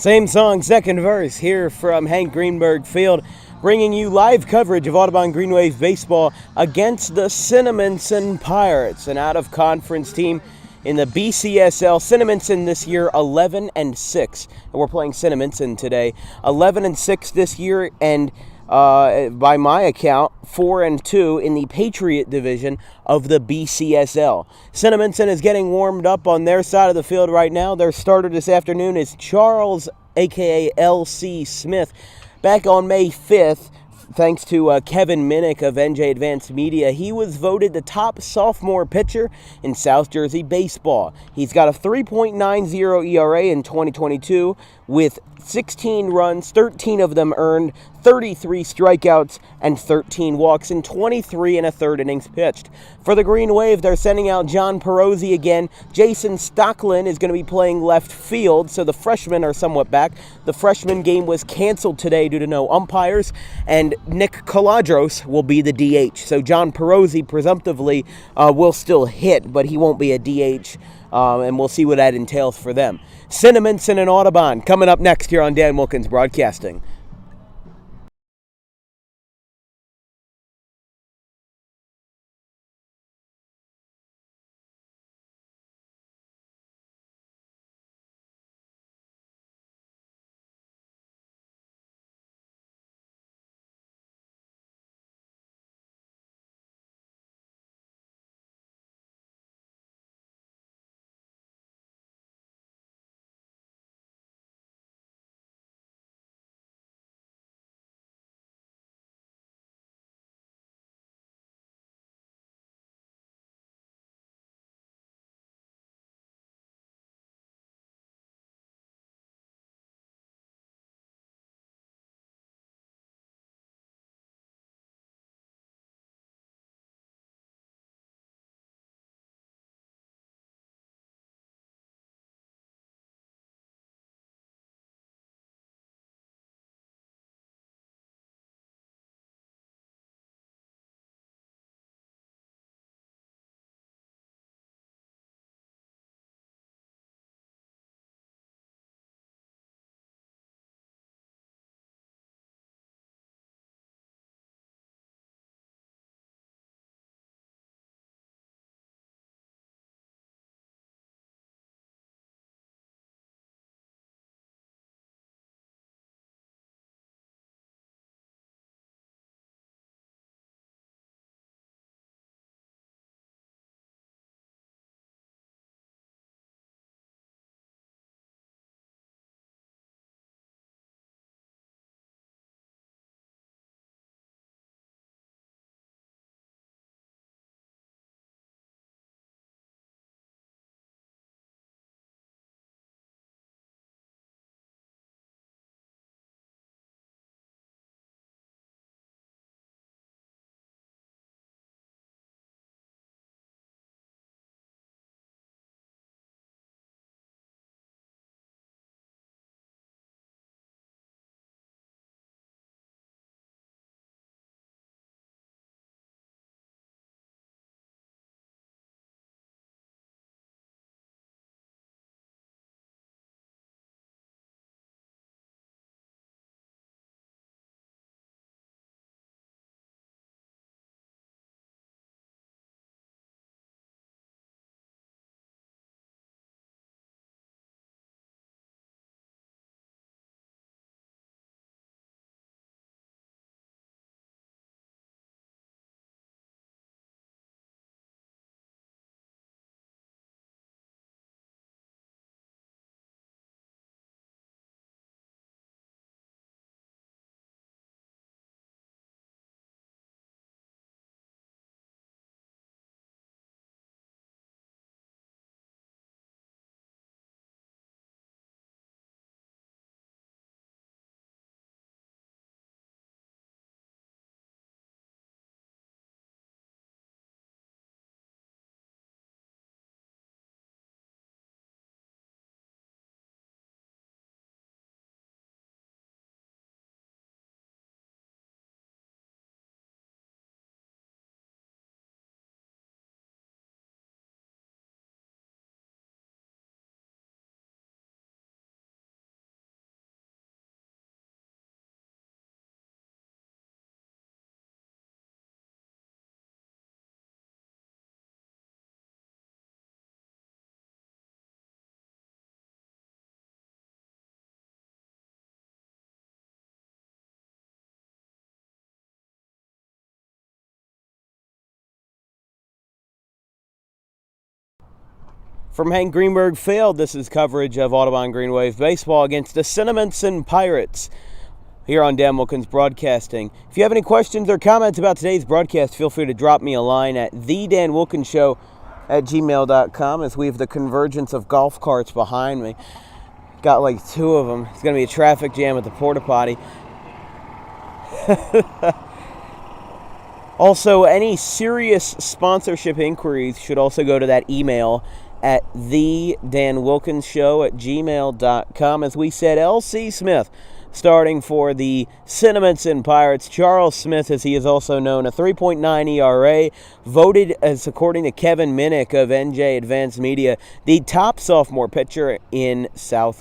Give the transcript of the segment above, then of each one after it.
Same song, second verse, here from Hank Greenberg Field, bringing you live coverage of Audubon Green Wave baseball against the Cinnaminson Pirates, an out-of-conference team in the BCSL. Cinnaminson this year 11-6, and we're playing Cinnaminson today. 11-6 this year, and by my account, 4-2 in the Patriot division of the BCSL. Cinnaminson is getting warmed up on their side of the field right now. Their starter this afternoon is Charles, aka L.C. Smith. Back on May 5th, thanks to Kevin Minnick of NJ Advanced Media, he was voted the top sophomore pitcher in South Jersey baseball. He's got a 3.90 ERA in 2022 with 16 runs, 13 of them earned, 33 strikeouts, and 13 walks in 23 and a third innings pitched. For the Green Wave, they're sending out John Perrosi again. Jason Stocklin is going to be playing left field, so the freshmen are somewhat back. The freshman game was canceled today due to no umpires, and Nick Caladros will be the DH. So John Perrosi presumptively will still hit, but he won't be a DH, and we'll see what that entails for them. Cinnaminson and Audubon coming up next here on Dan Wilkins Broadcasting. From Hank Greenberg Field, this is coverage of Audubon Green Wave Baseball against the Cinnaminson Pirates here on Dan Wilkins Broadcasting. If you have any questions or comments about today's broadcast, feel free to drop me a line at thedanwilkinsshow@gmail.com as we have the convergence of golf carts behind me. Got like two of them. It's going to be a traffic jam at the porta potty. Also, any serious sponsorship inquiries should also go to that email at thedanwilkinsshow@gmail.com. As we said, L.C. Smith starting for the Cinnaminson Pirates. Charles Smith, as he is also known, a 3.9 ERA, voted as, according to Kevin Minnick of NJ Advanced Media, the top sophomore pitcher in South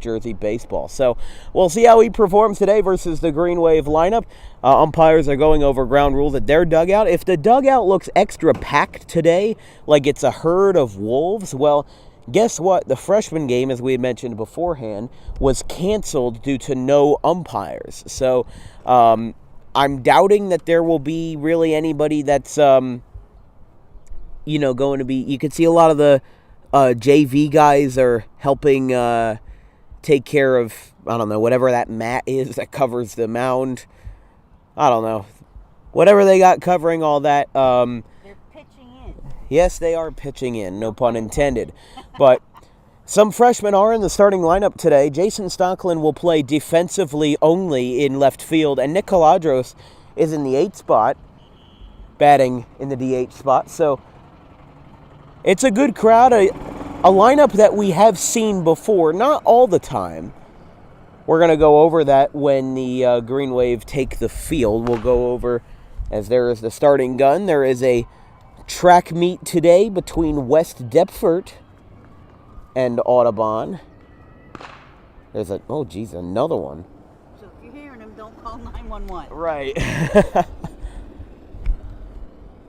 Jersey baseball. So we'll see how he performs today versus the Green Wave lineup. Umpires are going over ground rules at their dugout. If the dugout looks extra packed today, like it's a herd of wolves, well, guess what? The freshman game, as we had mentioned beforehand, was canceled due to no umpires. So I'm doubting that there will be really anybody that's, going to be... You can see a lot of the JV guys are helping take care of, I don't know, whatever that mat is that covers the mound. I don't know. Whatever they got covering all that. They're pitching in. Yes, they are pitching in, no pun intended. But some freshmen are in the starting lineup today. Jason Stocklin will play defensively only in left field, and Nick Caladros is in the 8th spot, batting in the DH spot. So it's a good crowd, a lineup that we have seen before, not all the time. We're going to go over that when the Green Wave take the field. We'll go over, as there is the starting gun, there is a track meet today between West Deptford and Audubon. There's another one. So if you're hearing them, don't call 911. Right.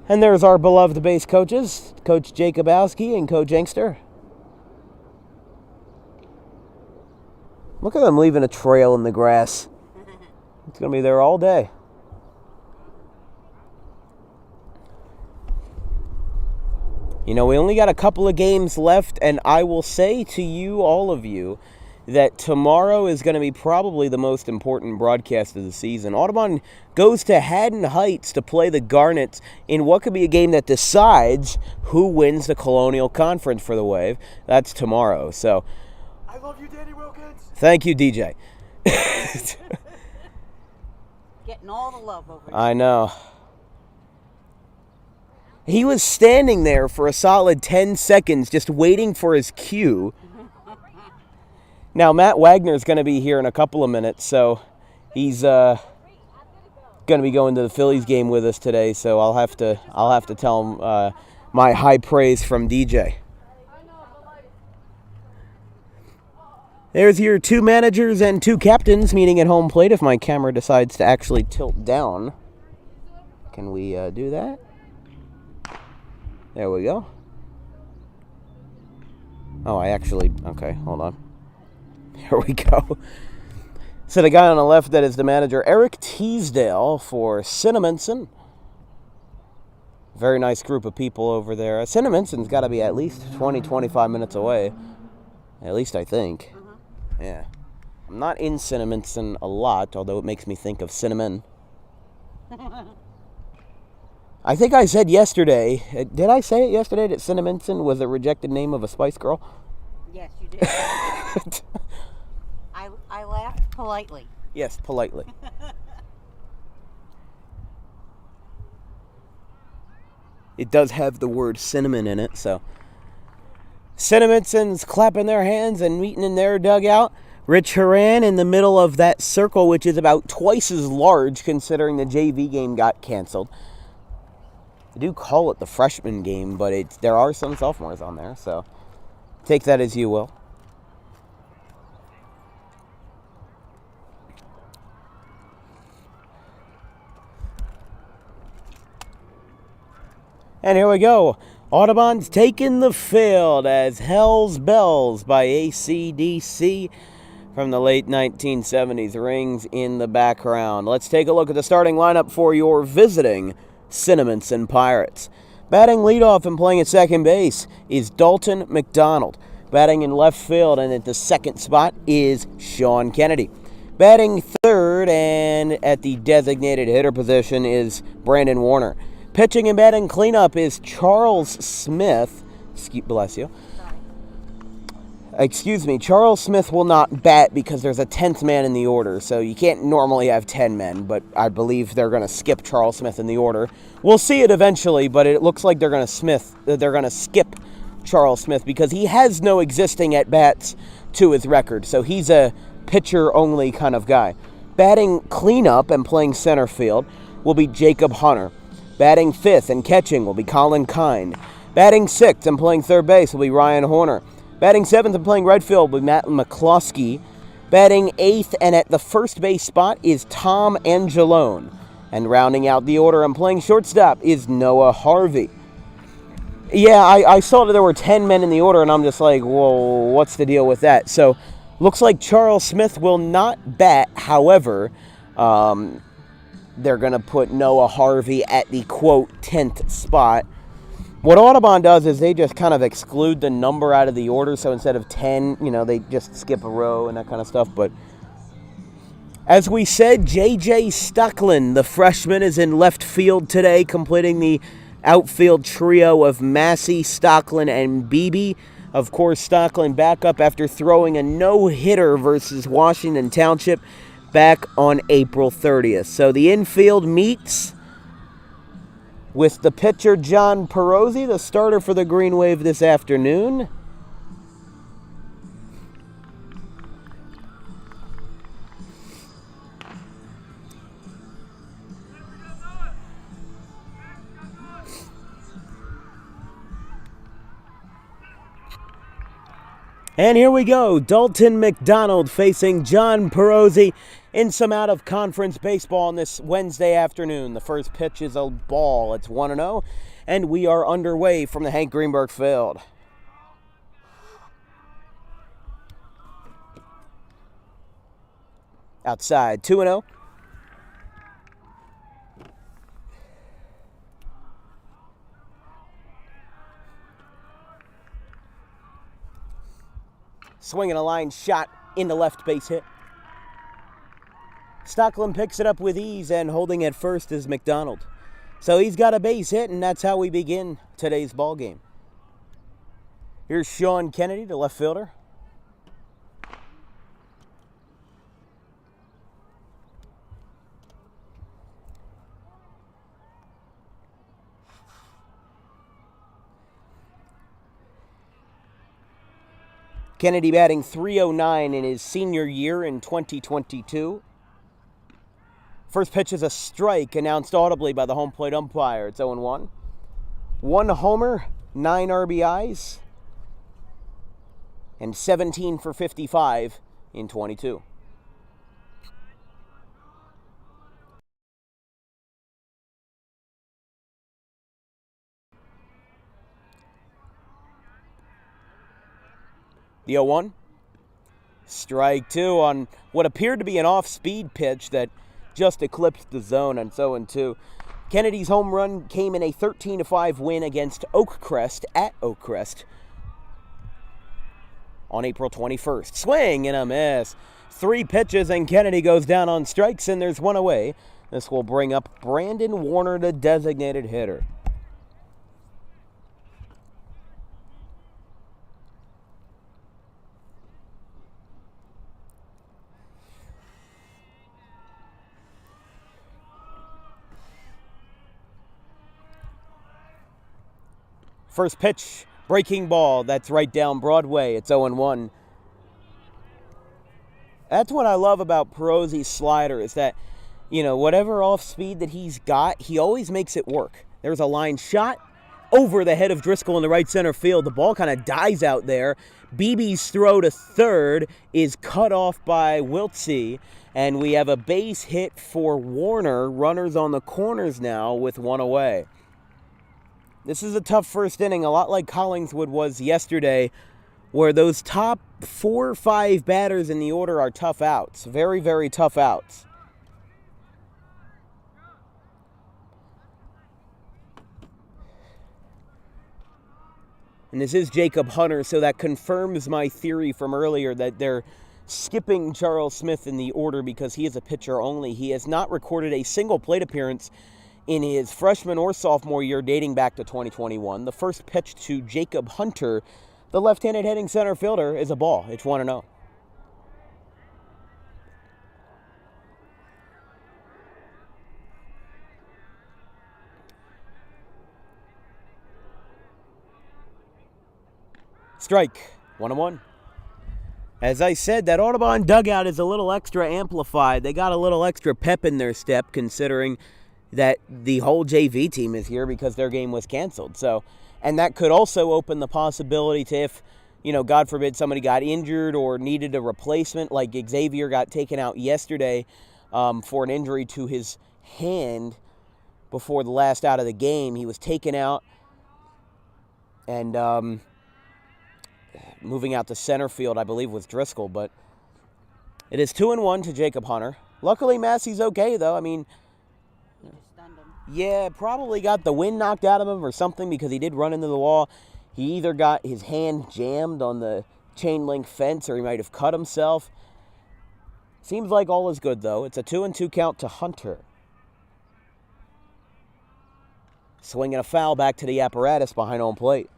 And there's our beloved base coaches, Coach Jacobowski and Coach Inkster. Look at them leaving a trail in the grass. It's going to be there all day. We only got a couple of games left, and I will say to you, all of you, that tomorrow is going to be probably the most important broadcast of the season. Audubon goes to Haddon Heights to play the Garnets in what could be a game that decides who wins the Colonial Conference for the Wave. That's tomorrow. So, I love you, Danny Wilkins. Thank you, DJ. Getting all the love over there. I know. He was standing there for a solid 10 seconds just waiting for his cue. Now, Matt Wagner's going to be here in a couple of minutes, so he's going to be going to the Phillies game with us today, so I'll have to tell him my high praise from DJ. There's your 2 managers and 2 captains meeting at home plate if my camera decides to actually tilt down. Can we do that? There we go. Oh, okay, hold on. Here we go. So the guy on the left, that is the manager, Eric Teasdale for Cinnaminson. Very nice group of people over there. Cinnaminson's got to be at least 20, 25 minutes away. At least I think. Yeah. I'm not in Cinnaminson a lot, although it makes me think of cinnamon. I think I said yesterday, did I say it yesterday that Cinnaminson was a rejected name of a Spice Girl? Yes, you did. I laughed politely. Yes, politely. It does have the word cinnamon in it, so. Cinnaminson's clapping their hands and meeting in their dugout. Rich Horan in the middle of that circle, which is about twice as large considering the JV game got canceled. I do call it the freshman game, but there are some sophomores on there, so take that as you will. And here we go. Audubon's taking the field as Hell's Bells by AC/DC from the late 1970s rings in the background. Let's take a look at the starting lineup for your visiting Cinnaminson Pirates. Batting leadoff and playing at second base is Dalton McDonald. Batting in left field and at the second spot is Sean Kennedy. Batting third and at the designated hitter position is Brandon Warner. Pitching and batting cleanup is Charles Smith. Bless you. Excuse me, Charles Smith will not bat because there's a 10th man in the order, so you can't normally have 10 men, but I believe they're going to skip Charles Smith in the order. We'll see it eventually, but it looks like they're going to skip Charles Smith because he has no existing at-bats to his record, so he's a pitcher-only kind of guy. Batting cleanup and playing center field will be Jacob Hunter. Batting fifth and catching will be Colin Kind. Batting sixth and playing third base will be Ryan Horner. Batting seventh and playing right field will be Matt McCloskey. Batting eighth and at the first base spot is Tom Angelone. And rounding out the order and playing shortstop is Noah Harvey. Yeah, I saw that there were 10 men in the order, and I'm just like, whoa, what's the deal with that? So, looks like Charles Smith will not bat. However, they're going to put Noah Harvey at the, quote, 10th spot. What Audubon does is they just kind of exclude the number out of the order, so instead of 10, they just skip a row and that kind of stuff. But as we said, J.J. Stucklin, the freshman, is in left field today, completing the outfield trio of Massey, Stucklin, and Beebe. Of course, Stucklin back up after throwing a no-hitter versus Washington Township back on April 30th. So the infield meets with the pitcher John Perrosi, the starter for the Green Wave this afternoon. And here we go, Dalton McDonald facing John Perrosi in some out-of-conference baseball on this Wednesday afternoon. The first pitch is a ball. It's 1-0, and we are underway from the Hank Greenberg field. Outside, 2-0. Swinging a line shot in the left base hit. Stucklin picks it up with ease, and holding at first is McDonald. So he's got a base hit, and that's how we begin today's ball game. Here's Sean Kennedy, the left fielder. Kennedy batting .309 in his senior year in 2022. First pitch is a strike, announced audibly by the home plate umpire. It's 0-1. 1 homer, 9 RBIs, and 17 for 55 in 22. The 0-1. Strike two on what appeared to be an off-speed pitch that just eclipsed the zone, and it's 0-2. Kennedy's home run came in a 13-5 win against Oakcrest at Oakcrest on April 21st. Swing and a miss. 3 pitches and Kennedy goes down on strikes, and there's one away. This will bring up Brandon Warner, the designated hitter. First pitch, breaking ball, that's right down Broadway. It's 0-1. That's what I love about Perrosi's slider is that, whatever off speed that he's got, he always makes it work. There's a line shot over the head of Driscoll in the right center field. The ball kind of dies out there. Beebe's throw to third is cut off by Wiltsey, and we have a base hit for Warner. Runners on the corners now with one away. This is a tough first inning, a lot like Collingswood was yesterday, where those top 4 or 5 batters in the order are tough outs. Very, very tough outs. And this is Jacob Hunter, so that confirms my theory from earlier that they're skipping Charles Smith in the order because he is a pitcher only. He has not recorded a single plate appearance in his freshman or sophomore year dating back to 2021. The first pitch to Jacob Hunter, the left-handed hitting center fielder, is a ball. It's 1-0. Strike, 1-1. As I said, that Audubon dugout is a little extra amplified. They got a little extra pep in their step considering that the whole JV team is here because their game was canceled. So, and that could also open the possibility to if, God forbid somebody got injured or needed a replacement, like Xavier got taken out yesterday for an injury to his hand before the last out of the game. He was taken out and moving out to center field, I believe, was Driscoll. But it is 2-1 to Jacob Hunter. Luckily, Massey's okay, though. I mean, Stunned him. yeah, probably got the wind knocked out of him or something because he did run into the wall. He either got his hand jammed on the chain link fence or he might have cut himself. Seems like all is good, though. It's a 2-2 count to Hunter. Swinging a foul back to the apparatus behind home plate.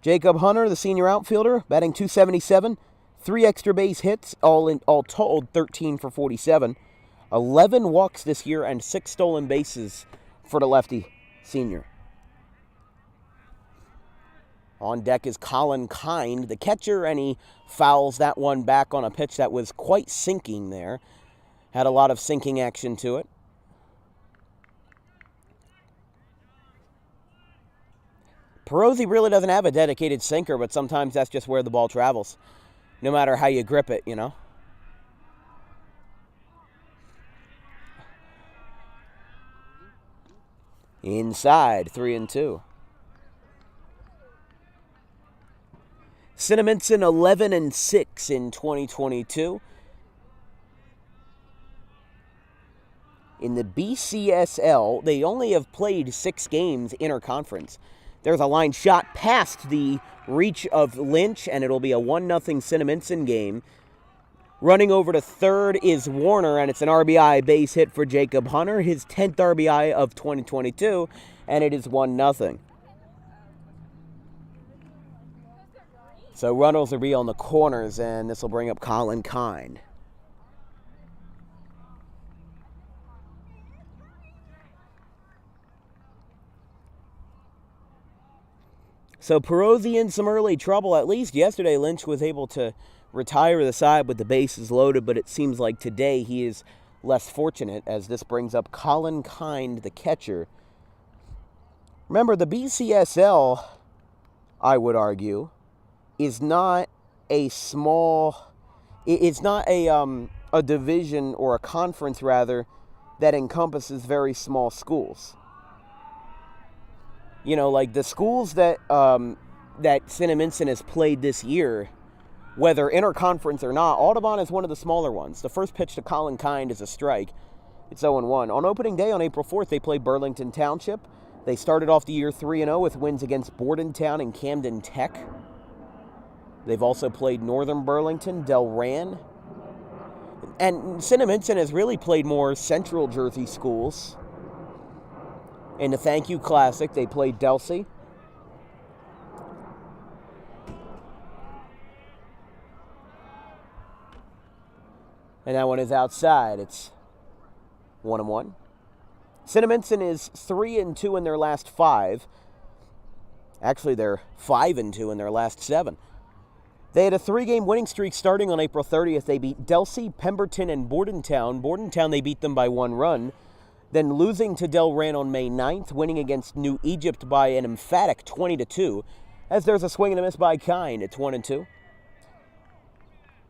Jacob Hunter, the senior outfielder, batting .277, 3 extra base hits, all told 13 for 47, 11 walks this year, and 6 stolen bases for the lefty senior. On deck is Colin Kind, the catcher, and he fouls that one back on a pitch that was quite sinking there. Had a lot of sinking action to it. Perrosi really doesn't have a dedicated sinker, but sometimes that's just where the ball travels, no matter how you grip it, Inside, 3-2. Cinnaminson 11-6 in 2022. In the BCSL, they only have played 6 games interconference. There's a line shot past the reach of Lynch, and it'll be a 1-0 Cinnaminson game. Running over to third is Warner, and it's an RBI base hit for Jacob Hunter, his 10th RBI of 2022, and it is 1-0. So runners will be on the corners, and this will bring up Colin Kind. So Perrosi in some early trouble. At least yesterday, Lynch was able to retire the side with the bases loaded, but it seems like today he is less fortunate as this brings up Colin Kind, the catcher. Remember, the BCSL, I would argue, is not a small, it's not a division or a conference, rather, that encompasses very small schools. Like the schools that Cinnaminson has played this year, whether interconference or not, Audubon is one of the smaller ones. The first pitch to Colin Kind is a strike. It's 0-1. On opening day on April 4th, they played Burlington Township. They started off the year 3-0 with wins against Bordentown and Camden Tech. They've also played Northern Burlington, Delran. And Cinnaminson has really played more Central Jersey schools. In the Thank You Classic, they played Delsey. And that one is outside. It's 1-1. Cinnaminson is 3-2 in their last 5. Actually, they're 5-2 in their last 7. They had a 3-game winning streak starting on April 30th. They beat Delsey, Pemberton, and Bordentown. Bordentown, they beat them by 1 run. Then losing to Delran on May 9th, winning against New Egypt by an emphatic 20-2, as there's a swing and a miss by Kind. It's 1-2.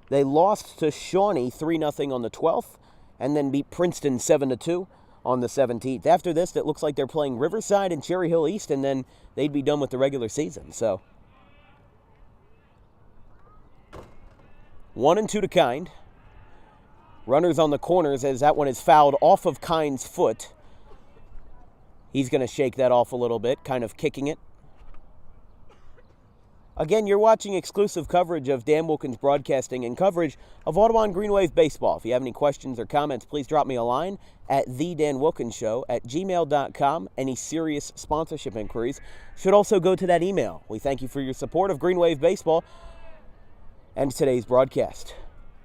They lost to Shawnee 3-0 on the 12th, and then beat Princeton 7-2 on the 17th. After this, it looks like they're playing Riverside and Cherry Hill East, and then they'd be done with the regular season. So 1-2 to Kind. Runners on the corners as that one is fouled off of Kind's foot. He's going to shake that off a little bit, kind of kicking it. Again, you're watching exclusive coverage of Dan Wilkins Broadcasting and coverage of Audubon Green Wave Baseball. If you have any questions or comments, please drop me a line at thedanwilkinsshow@gmail.com. Any serious sponsorship inquiries should also go to that email. We thank you for your support of Green Wave Baseball and today's broadcast.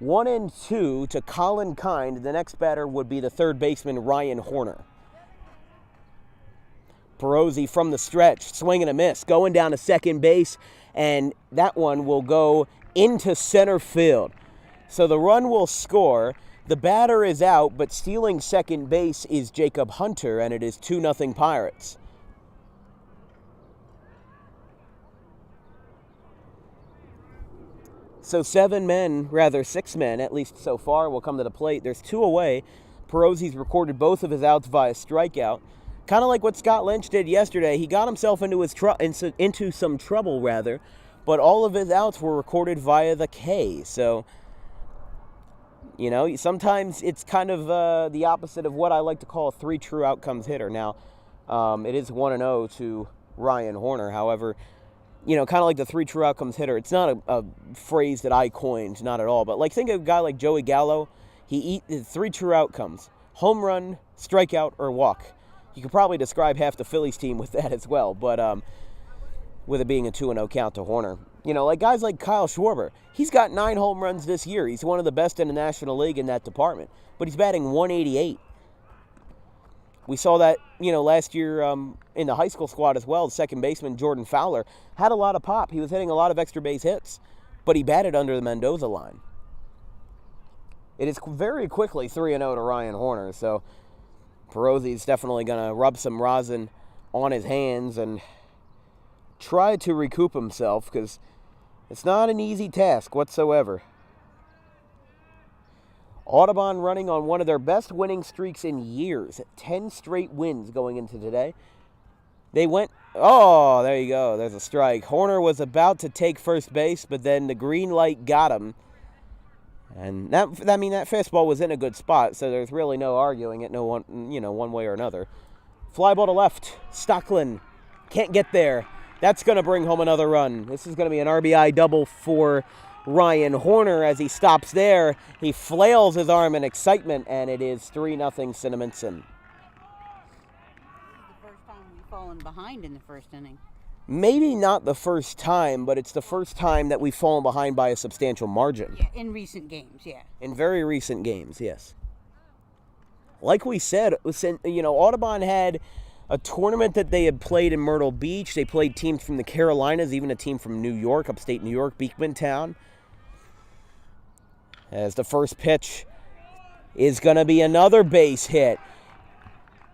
1-2 to Colin Kind. The next batter would be the third baseman, Ryan Horner. Perrosi from the stretch, swing and a miss, going down to second base, and that one will go into center field. So the run will score. The batter is out, but stealing second base is Jacob Hunter, and it is 2-0 Pirates. So 6 men, at least so far, will come to the plate. There's 2 away. Perrosi's recorded both of his outs via strikeout. Kind of like what Scott Lynch did yesterday. He got himself into some trouble, but all of his outs were recorded via the K. So, you know, sometimes it's kind of the opposite of what I like to call a 3 true outcomes hitter. Now, it is 1-0 to Ryan Horner. However, you know, kind of like the 3 true outcomes hitter. It's not a phrase that I coined, not at all. But like, think of a guy like Joey Gallo. He 3 true outcomes: home run, strikeout, or walk. You could probably describe half the Phillies team with that as well, but with it being a 2-0 count to Horner. You know, like guys like Kyle Schwarber, he's got 9 home runs this year. He's one of the best in the National League in that department, but he's batting .188. We saw that, you know, last year in the high school squad as well. The second baseman, Jordan Fowler, had a lot of pop. He was hitting a lot of extra base hits, but he batted under the Mendoza line. It is very quickly 3-0 to Ryan Horner, so Perrosi's definitely going to rub some rosin on his hands and try to recoup himself, because it's not an easy task whatsoever. Audubon running on one of their best winning streaks in years. 10 straight wins going into today. They went, oh, there you go. There's a strike. Horner was about to take first base, but then the green light got him. And that fastball was in a good spot, so there's really no arguing it, one way or another. Fly ball to left. Stocklin can't get there. That's going to bring home another run. This is going to be an RBI double for Ryan Horner as he stops there. He flails his arm in excitement, and it is 3-0 Cinnaminson. This is the first time we've fallen behind in the first inning. Maybe not the first time, but it's the first time that we've fallen behind by a substantial margin. Yeah, in recent games, yeah. In very recent games, yes. Like we said, Audubon had a tournament that they had played in Myrtle Beach. They played teams from the Carolinas, even a team from New York, upstate New York, Beekmantown. As the first pitch is going to be another base hit.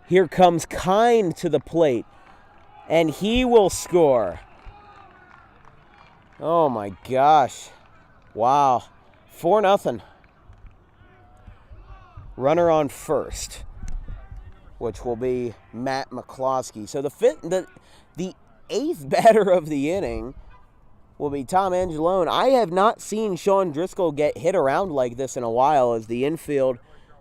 Here comes Kind to the plate. And he will score. Oh my gosh. Wow. 4-0. Runner on first, which will be Matt McCloskey. So the 8th batter of the inning will be Tom Angelone. I have not seen Sean Driscoll get hit around like this in a while, as the infield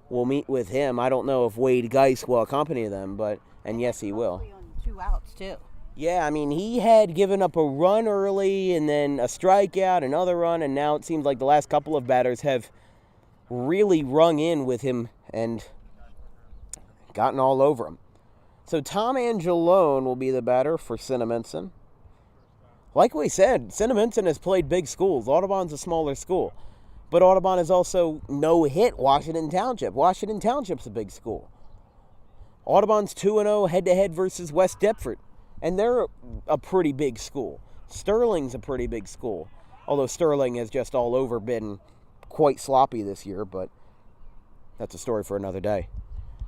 will meet with him. I don't know if Wade Geis will accompany them, and yes, he will. 2 outs, too. Yeah, I mean, he had given up a run early and then a strikeout, another run, and now it seems like the last couple of batters have really rung in with him and gotten all over him. So Tom Angelone will be the batter for Cinnaminson. Like we said, Cinnaminson has played big schools. Audubon's a smaller school. But Audubon is also no-hit Washington Township. Washington Township's a big school. Audubon's 2-0 head-to-head versus West Deptford. And they're a pretty big school. Sterling's a pretty big school. Although Sterling has just all over been quite sloppy this year, but that's a story for another day.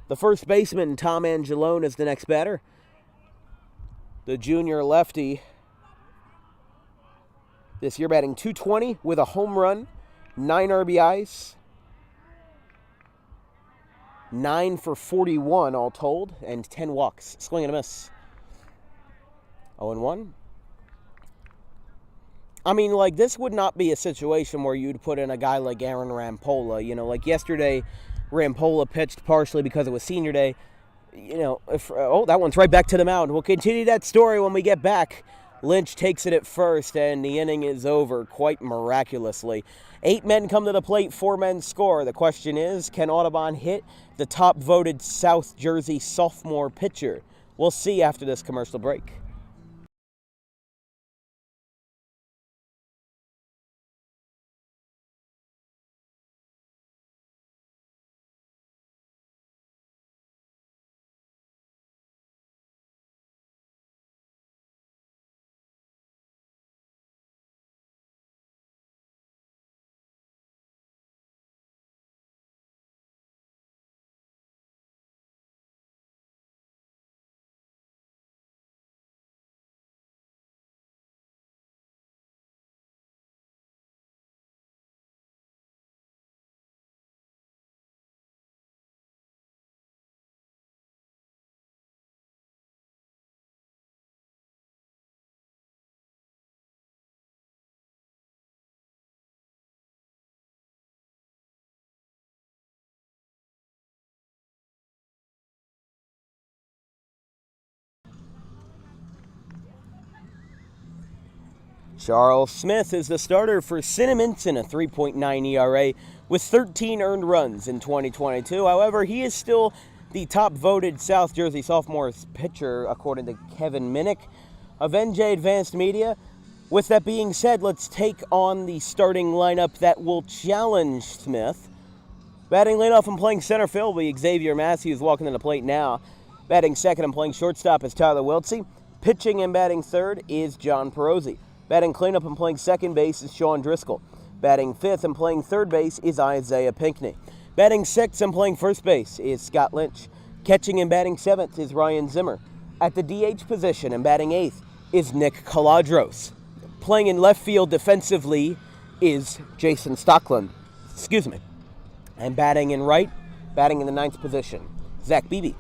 The first baseman, Tom Angelone, is the next batter. The junior lefty this year batting .220 with a home run, 9 RBIs, 9 for 41 all told, and 10 walks. Swing and a miss. 0-1. I mean, like, this would not be a situation where you'd put in a guy like Aaron Rampolla. Like yesterday, Rampolla pitched partially because it was senior day. that one's right back to the mound. We'll continue that story when we get back. Lynch takes it at first, and the inning is over quite miraculously. 8 men come to the plate, 4 men score. The question is, can Audubon hit the top-voted South Jersey sophomore pitcher? We'll see after this commercial break. Charles Smith is the starter for Cinnaminson, a 3.9 ERA with 13 earned runs in 2022. However, he is still the top-voted South Jersey sophomore pitcher, according to Kevin Minnick of NJ Advanced Media. With that being said, let's take on the starting lineup that will challenge Smith. Batting leadoff and playing center field will be Xavier Massey, who's walking to the plate now. Batting second and playing shortstop is Tyler Wiltsey. Pitching and batting third is John Perrosi. Batting cleanup and playing second base is Sean Driscoll. Batting fifth and playing third base is Isaiah Pinckney. Batting sixth and playing first base is Scott Lynch. Catching and batting seventh is Ryan Zimmer. At the DH position and batting eighth is Nick Caladros. Playing in left field defensively is Jason Stockland. And batting in right, batting in the ninth position, Zach Beebe.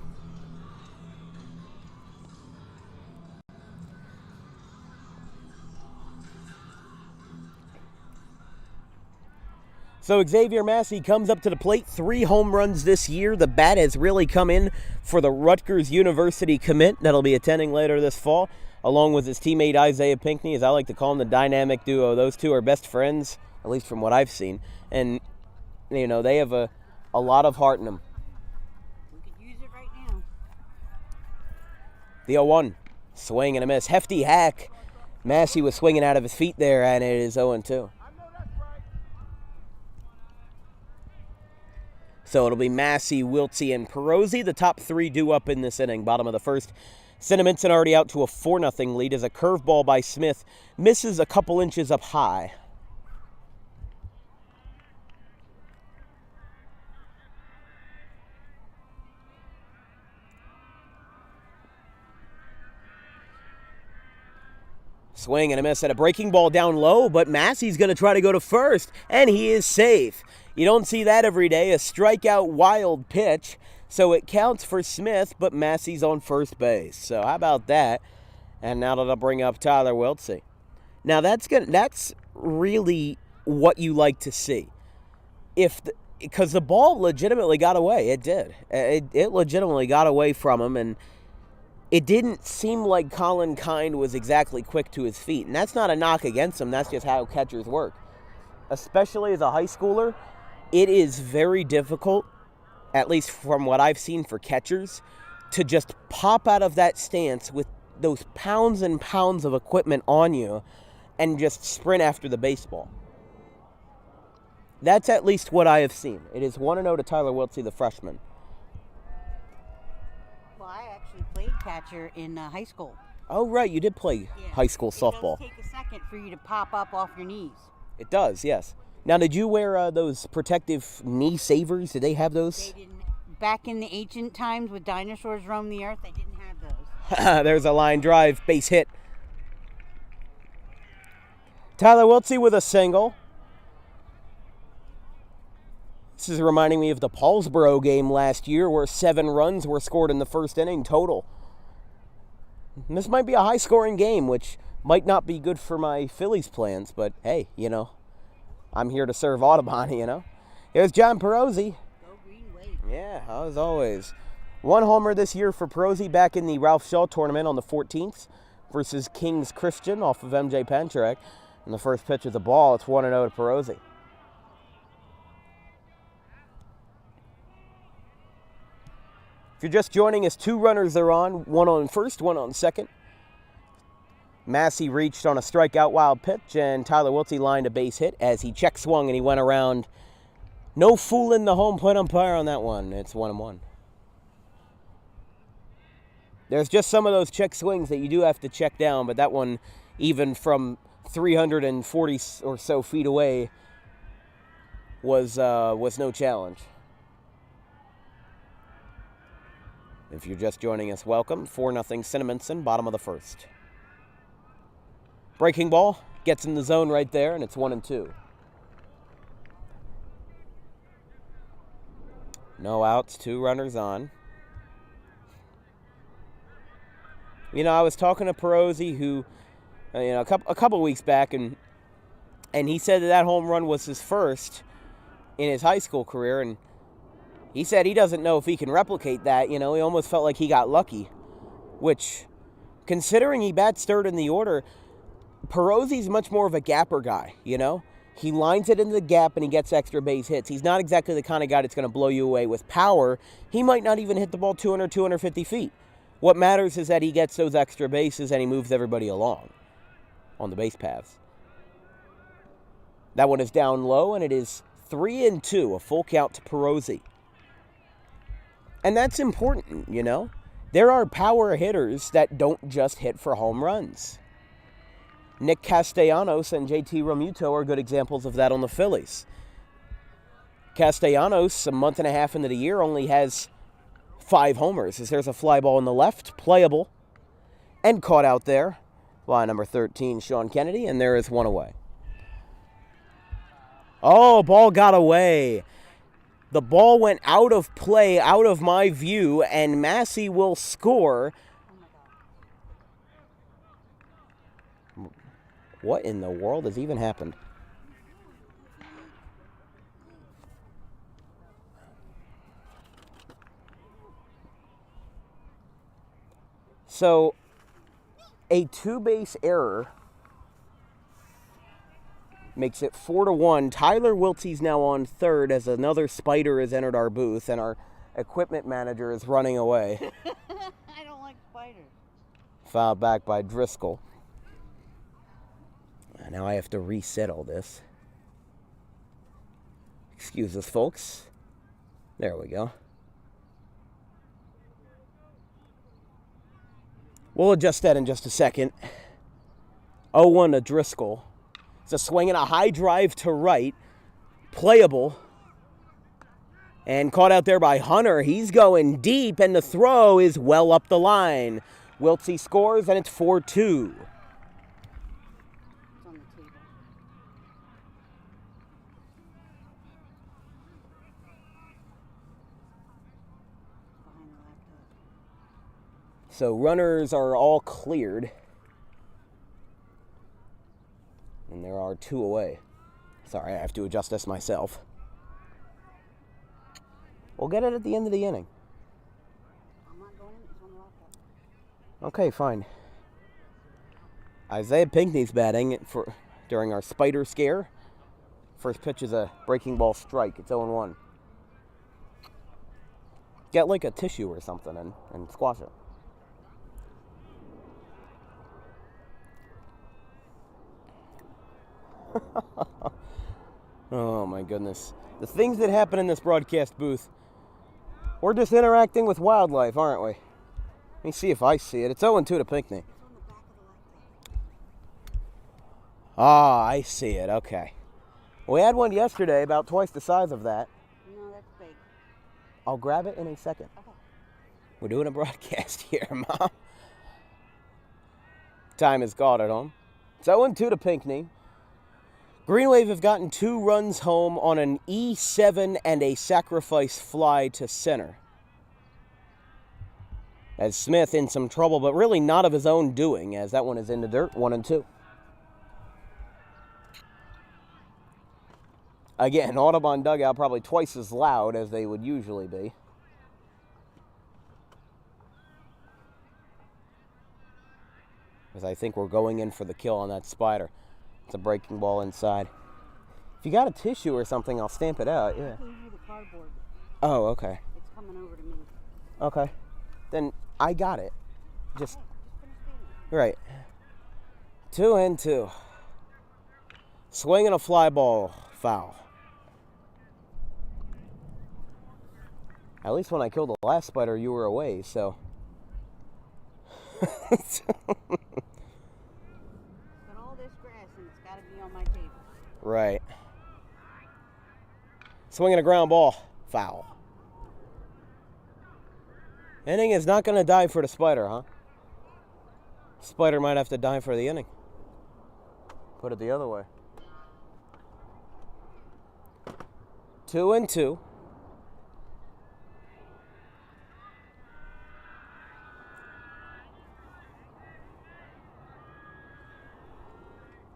So Xavier Massey comes up to the plate, 3 home runs this year. The bat has really come in for the Rutgers University commit that'll be attending later this fall, along with his teammate Isaiah Pinckney, as I like to call him, the dynamic duo. Those two are best friends, at least from what I've seen. And, they have a lot of heart in them. We could use it right now. The 0-1, swing and a miss. Hefty hack. Massey was swinging out of his feet there, and it is 0-2. So it'll be Massey, Wiltsey, and Perrosi. The top 3 due up in this inning. Bottom of the first. Cinnaminson already out to a 4-0 lead as a curveball by Smith misses a couple inches up high. Swing and a miss at a breaking ball down low, but Massey's going to try to go to first, and he is safe. You don't see that every day, a strikeout wild pitch, so it counts for Smith, but Massey's on first base. So how about that? And now that'll bring up Tyler Wiltsey. Now that's really what you like to see. Because the ball legitimately got away. It did. It legitimately got away from him, and it didn't seem like Colin Kind was exactly quick to his feet. And that's not a knock against him. That's just how catchers work. Especially as a high schooler, it is very difficult, at least from what I've seen for catchers, to just pop out of that stance with those pounds and pounds of equipment on you and just sprint after the baseball. That's at least what I have seen. It is 1-0 to Tyler Wiltsey, the freshman. Well, I actually played catcher in high school. Oh, right, you did play high school softball. It does take a second for you to pop up off your knees. It does, yes. Now, did you wear those protective knee savers? Did they have those? They didn't. Back in the ancient times with dinosaurs roamed the earth, they didn't have those. There's a line drive, base hit. Tyler Wiltsey with a single. This is reminding me of the Paulsboro game last year where 7 runs were scored in the first inning total. And this might be a high-scoring game, which might not be good for my Phillies plans, but hey, I'm here to serve Audubon, Here's John Perrosi. Go Green Wave. Yeah, as always. One homer this year for Perrosi back in the Ralph Shaw tournament on the 14th versus Kings Christian off of MJ Pancharek. And the first pitch of the ball, it's 1-0 to Perrosi. If you're just joining us, 2 runners are on, one on first, one on second. Massey reached on a strikeout wild pitch, and Tyler Wiltsey lined a base hit as he check swung and he went around. No fooling the home plate umpire on that one. It's 1-1. There's just some of those check swings that you do have to check down, but that one, even from 340 or so feet away, was no challenge. If you're just joining us, welcome. 4-0 Cinnaminson, bottom of the first. Breaking ball gets in the zone right there, and it's 1-2. No outs, 2 runners on. You know, I was talking to Perrosi, who, a couple weeks back, and he said that home run was his first in his high school career, and he said he doesn't know if he can replicate that. He almost felt like he got lucky, which, considering he bats third in the order, Perrosi's much more of a gapper guy, He lines it into the gap and he gets extra base hits. He's not exactly the kind of guy that's going to blow you away with power. He might not even hit the ball 200, 250 feet. What matters is that he gets those extra bases and he moves everybody along on the base paths. That one is down low, and it is 3-2, a full count to Perrosi. And that's important, There are power hitters that don't just hit for home runs. Nick Castellanos and JT Realmuto are good examples of that on the Phillies. Castellanos, a month and a half into the year, only has 5 homers, as there's a fly ball in the left, playable, and caught out there by number 13, Sean Kennedy, and there is one away. Oh, ball got away. The ball went out of play, out of my view, and Massey will score. What in the world has even happened? So, a 2-base error makes it 4-1. Tyler Wiltsey's now on third as another spider has entered our booth, and our equipment manager is running away. I don't like spiders. Fouled back by Driscoll. Now I have to reset all this. Excuse us, folks. There we go. We'll adjust that in just a second. 0-1 to Driscoll. It's a swing and a high drive to right. Playable. And caught out there by Hunter. He's going deep, and the throw is well up the line. Wiltsey scores, and it's 4-2. It's on the table. Behind the laptop. So runners are all cleared. And there are 2 away. Sorry, I have to adjust this myself. We'll get it at the end of the inning. I'm not going in. It's on the laptop. Okay, fine. Isaiah Pinckney's batting during our spider scare. First pitch is a breaking ball strike. It's 0-1. Get like a tissue or something and squash it. Oh my goodness. The things that happen in this broadcast booth. We're just interacting with wildlife, aren't we? Let me see if I see it. It's 0-2 to Pinckney. It's on the back of the laptop. Ah, I see it. Okay. We had one yesterday about twice the size of that. No, that's big. I'll grab it in a second. Okay. We're doing a broadcast here, Mom. Time is called at home. It's 0-2 to Pinckney. Green Wave have gotten 2 runs home on an E7 and a sacrifice fly to center. As Smith in some trouble, but really not of his own doing, as that one is in the dirt, 1-2. Again, Audubon dugout probably twice as loud as they would usually be. because I think we're going in for the kill on that spider. It's a breaking ball inside. If you got a tissue or something, I'll stamp it out. Yeah. I gave you the cardboard. Oh, okay. It's coming over to me. Okay. Then I got it. Just right. 2-2. Swinging a fly ball, foul. At least when I killed the last spider, you were away, so. Got all this grass and it's got to be on my table. Right. Swinging a ground ball, foul. Inning is not going to die for the spider, huh? Spider might have to die for the inning. Put it the other way. 2-2.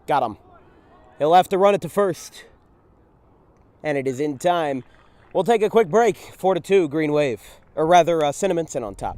Got him. He'll have to run it to first. And it is in time. We'll take a quick break. 4-2, Green Wave. Or rather, Cinnaminson on top.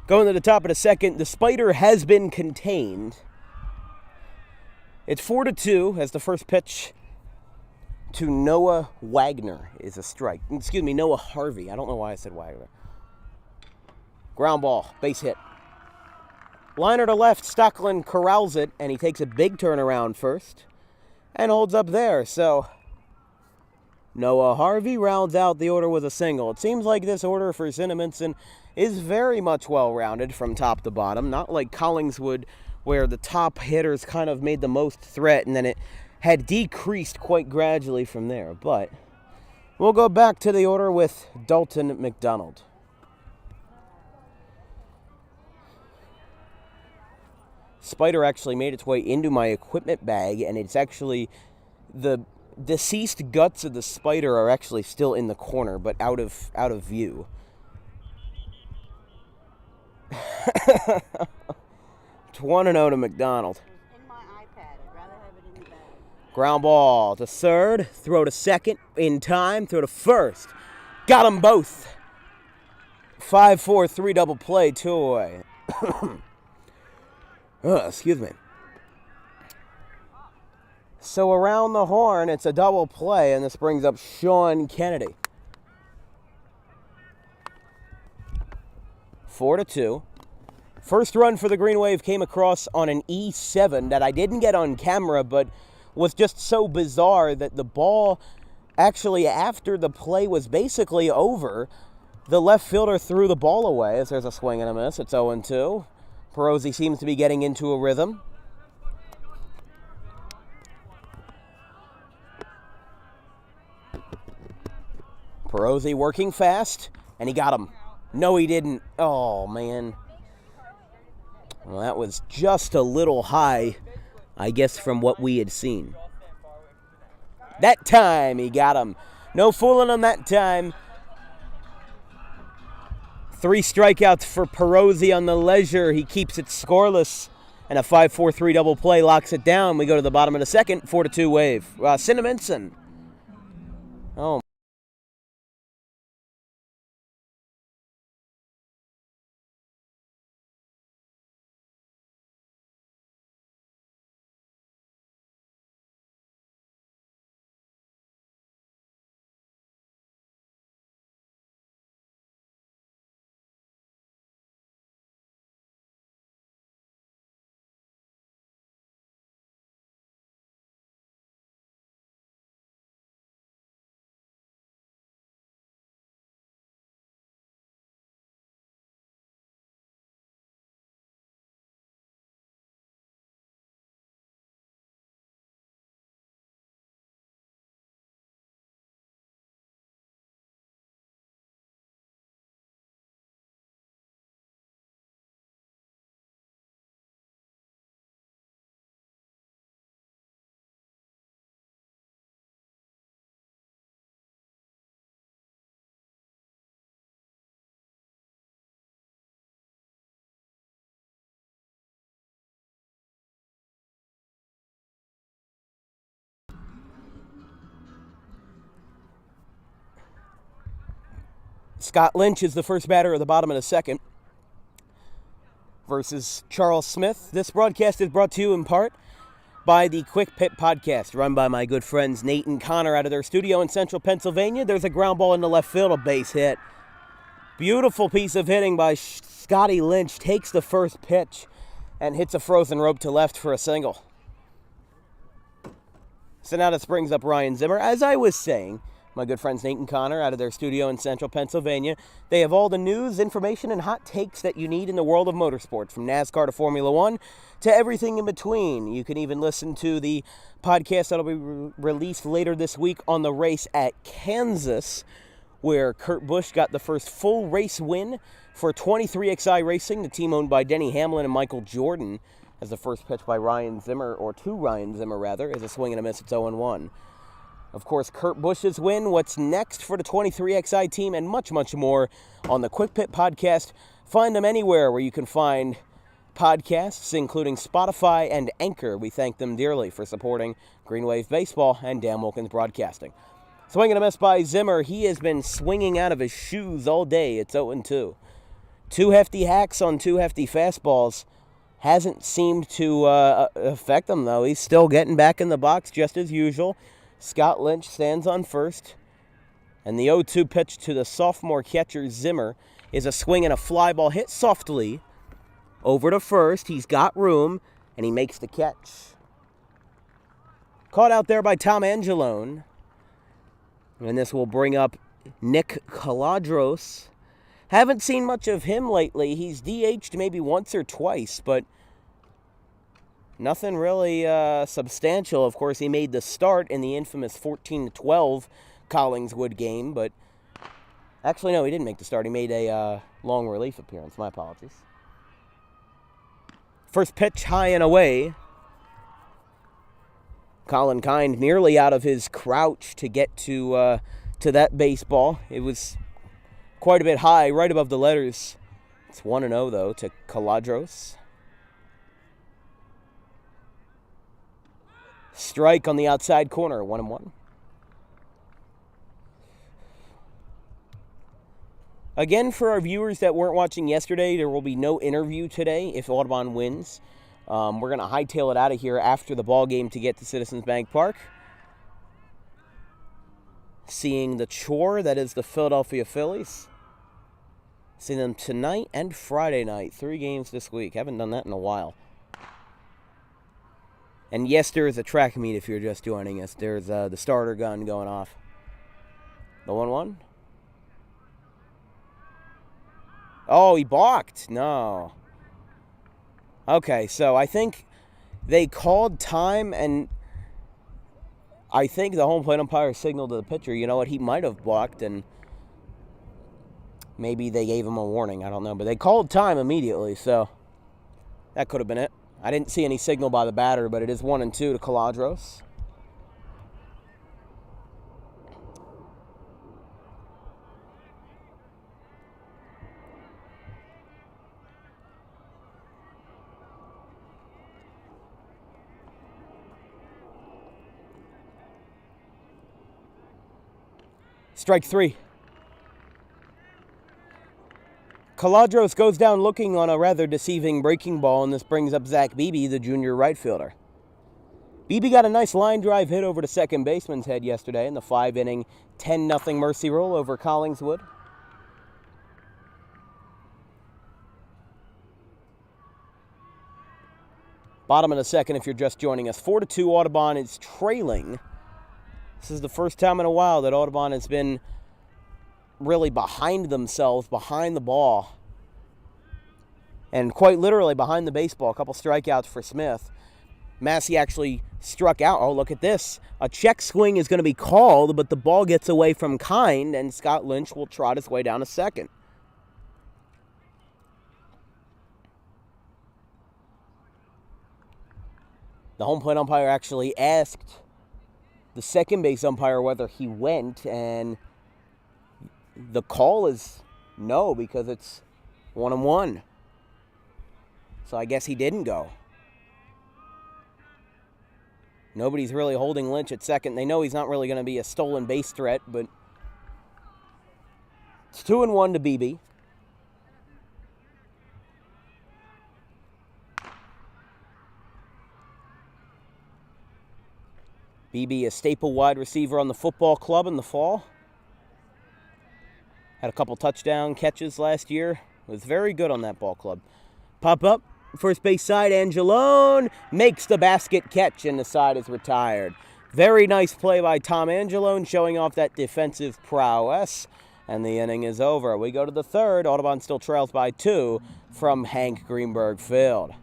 Going to the top of the second, the spider has been contained. It's 4-2 as the first pitch to Noah Wagner is a strike. Excuse me, Noah Harvey. I don't know why I said Wagner. Ground ball, base hit. Liner to left, Stocklin corrals it, and he takes a big turnaround first and holds up there. So Noah Harvey rounds out the order with a single. It seems like this order for Cinnaminson is very much well-rounded from top to bottom, not like Collingswood, where the top hitters kind of made the most threat, and then it had decreased quite gradually from there. But we'll go back to the order with Dalton McDonald. Spider actually made its way into my equipment bag, and it's actually the deceased guts of the spider are actually still in the corner, but out of view. It's 1-0 to McDonald. In my iPad. I'd rather have it in the bag. Ground ball to third, throw to second in time, throw to first. Got them both. 5-4, 3-double play, 2 away. Excuse me. So around the horn, it's a double play, and this brings up Sean Kennedy. 4-2. First run for the Green Wave came across on an E7 that I didn't get on camera, but was just so bizarre that the ball, actually after the play was basically over, the left fielder threw the ball away as there's a swing and a miss. It's 0-2. Perrosi seems to be getting into a rhythm. Perrosi working fast, and he got him. No, he didn't. Oh, man. Well, that was just a little high, I guess, from what we had seen. That time, he got him. No fooling him that time. 3 strikeouts for Perrosi on the leisure. He keeps it scoreless. And a 5-4-3 double play locks it down. We go to the bottom of the second, 4-2 Wave. Cinnaminson. Oh. Scott Lynch is the first batter of the bottom of the second versus Charles Smith. This broadcast is brought to you in part by the Quick Pit Podcast, run by my good friends Nate and Connor out of their studio in central Pennsylvania. There's a ground ball in the left field, a base hit. Beautiful piece of hitting by Scotty Lynch. Takes the first pitch and hits a frozen rope to left for a single. So now this brings up Ryan Zimmer. As I was saying, my good friends Nate and Connor out of their studio in central Pennsylvania. They have all the news, information, and hot takes that you need in the world of motorsports, from NASCAR to Formula One to everything in between. You can even listen to the podcast that will be released later this week on the race at Kansas, where Kurt Busch got the first full race win for 23XI Racing, the team owned by Denny Hamlin and Michael Jordan, as the first pitch by Ryan Zimmer, or to Ryan Zimmer rather, is a swing and a miss. It's 0-1. Of course, Kurt Busch's win, what's next for the 23XI team, and much, much more on the Quick Pit Podcast. Find them anywhere where you can find podcasts, including Spotify and Anchor. We thank them dearly for supporting Green Wave Baseball and Dan Wilkins Broadcasting. Swing and a miss by Zimmer. He has been swinging out of his shoes all day. It's 0-2. 2 hefty hacks on 2 hefty fastballs. Hasn't seemed to affect him, though. He's still getting back in the box just as usual. Scott Lynch stands on first. And the 0-2 pitch to the sophomore catcher, Zimmer, is a swing and a fly ball hit softly over to first. He's got room, and he makes the catch. Caught out there by Tom Angelone. And this will bring up Nick Caladros. Haven't seen much of him lately. He's DH'd maybe once or twice, but nothing really substantial. Of course, he made the start in the infamous 14-12 Collingswood game, but actually, no, he didn't make the start. He made a long relief appearance. My apologies. First pitch high and away. Colin Kind nearly out of his crouch to get to that baseball. It was quite a bit high, right above the letters. It's 1-0, though, to Caladros. Strike on the outside corner, 1-1. Again, for our viewers that weren't watching yesterday, there will be no interview today if Audubon wins. We're going to hightail it out of here after the ball game to get to Citizens Bank Park. Seeing the chore that is the Philadelphia Phillies. Seeing them tonight and Friday night. 3 games this week. Haven't done that in a while. And yes, there is a track meet if you're just joining us. There's the starter gun going off. The 1-1. Oh, he balked. No. Okay, so I think they called time, and I think the home plate umpire signaled to the pitcher, you know what, he might have balked, and maybe they gave him a warning. I don't know, but they called time immediately, so that could have been it. I didn't see any signal by the batter, but it is 1-2 to Caladros. Strike 3. Caladros goes down looking on a rather deceiving breaking ball, and this brings up Zach Beebe, the junior right fielder. Beebe got a nice line drive hit over to second baseman's head yesterday in the 5-inning 10-0 Mercy roll over Collingswood. Bottom of the second, if you're just joining us. 4-2, Audubon is trailing. This is the first time in a while that Audubon has been really behind themselves, behind the ball. And quite literally behind the baseball. A couple strikeouts for Smith. Massey actually struck out. Oh, look at this. A check swing is going to be called, but the ball gets away from Kind, and Scott Lynch will trot his way down to second. The home plate umpire actually asked the second base umpire whether he went, and the call is no because it's 1-1. So I guess he didn't go. Nobody's really holding Lynch at second. They know he's not really going to be a stolen base threat, but it's 2-1 to Beebe. Beebe, a staple wide receiver on the football club in the fall. Had a couple touchdown catches last year. Was very good on that ball club. Pop up, first base side, Angelone makes the basket catch, and the side is retired. Very nice play by Tom Angelone, showing off that defensive prowess, and the inning is over. We go to the third. Audubon still trails by 2 from Hank Greenberg Field.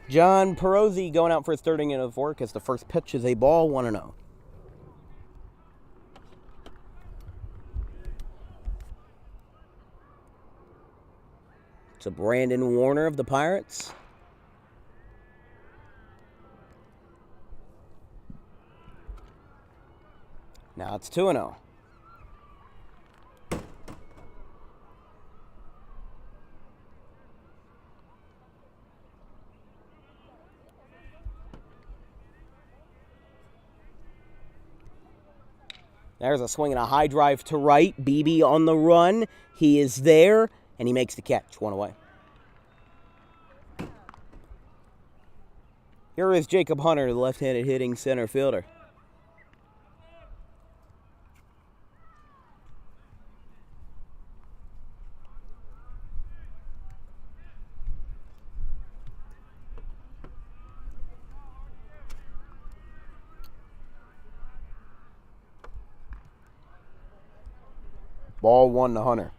John Perrosi going out for his third inning of work as the first pitch is a ball, 1-0. It's a Brandon Warner of the Pirates. Now it's 2-0. There's a swing and a high drive to right. Beebe on the run. He is there, and he makes the catch. 1 away. Here is Jacob Hunter, the left-handed hitting center fielder. Ball 1 to Hunter.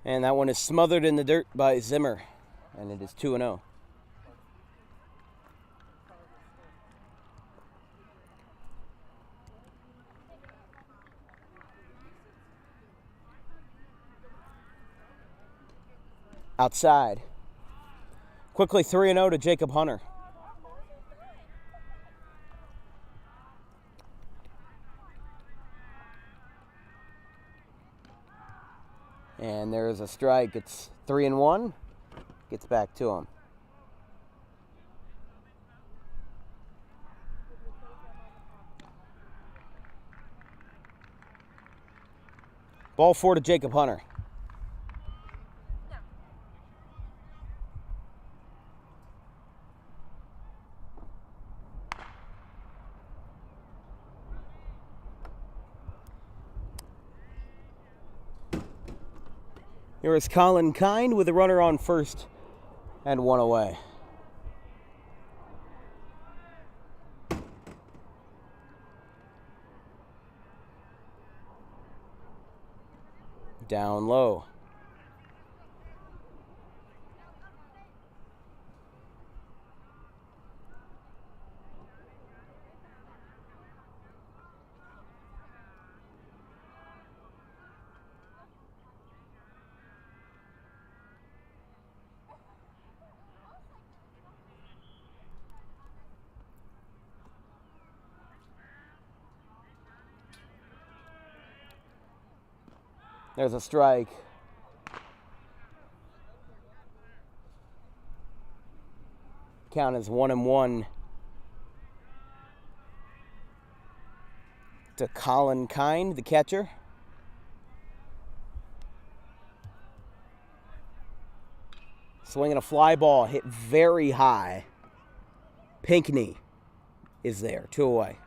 And that one is smothered in the dirt by Zimmer. And it is 2-0. Outside. Quickly 3-0 to Jacob Hunter. And there's a strike. It's 3-1. Gets back to him. Ball 4 to Jacob Hunter. Here is Colin Kind with a runner on first and one away. Down low. There's a strike. Count is 1-1 to Colin Kind, the catcher. Swinging a fly ball, hit very high. Pinckney is there, 2 away.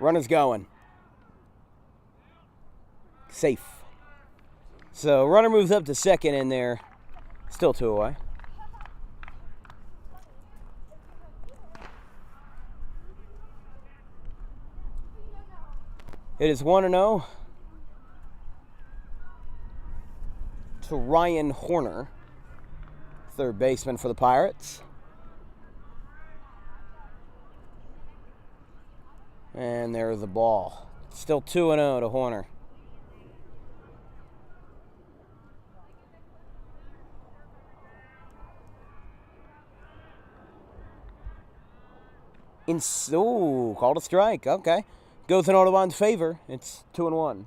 Runner's going. Safe. So runner moves up to second in there. Still 2 away. It is 1-0 to Ryan Horner, third baseman for the Pirates. And there's the ball. Still 2-0 to Horner. Called a strike. Okay. Goes in Audubon's favor. It's 2-1.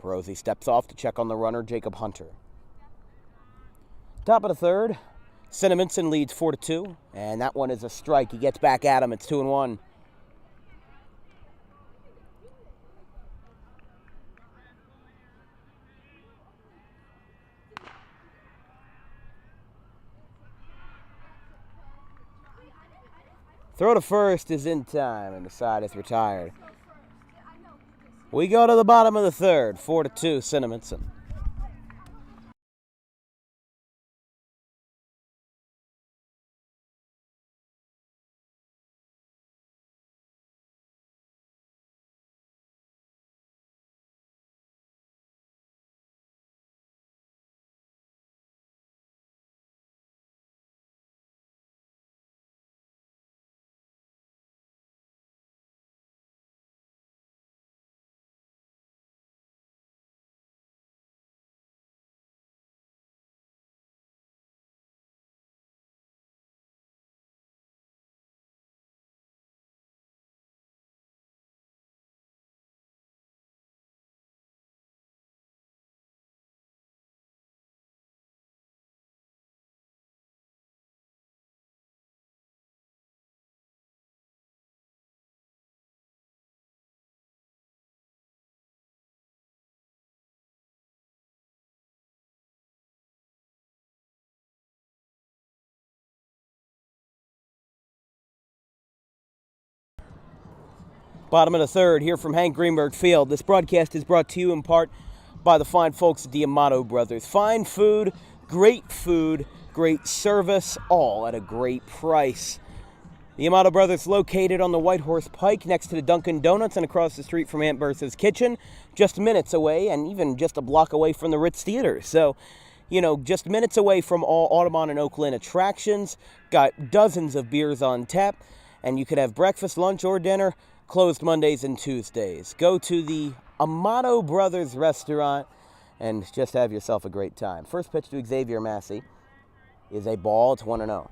Perrosi steps off to check on the runner, Jacob Hunter. Top of the third, Cinnaminson leads 4-2, and that one is a strike. He gets back at him. It's 2-1. Throw to first is in time, and the side is retired. We go to the bottom of the third, 4-2, Cinnaminson. Bottom of the third here from Hank Greenberg Field. This broadcast is brought to you in part by the fine folks at the Amato Brothers. Fine food, great service, all at a great price. The Amato Brothers located on the White Horse Pike next to the Dunkin' Donuts and across the street from Aunt Bertha's Kitchen, just minutes away and even just a block away from the Ritz Theater. So, just minutes away from all Audubon and Oakland attractions, got dozens of beers on tap, and you could have breakfast, lunch, or dinner, closed Mondays and Tuesdays. Go to the Amato Brothers restaurant and just have yourself a great time. First pitch to Xavier Massey is a ball. It's 1-0.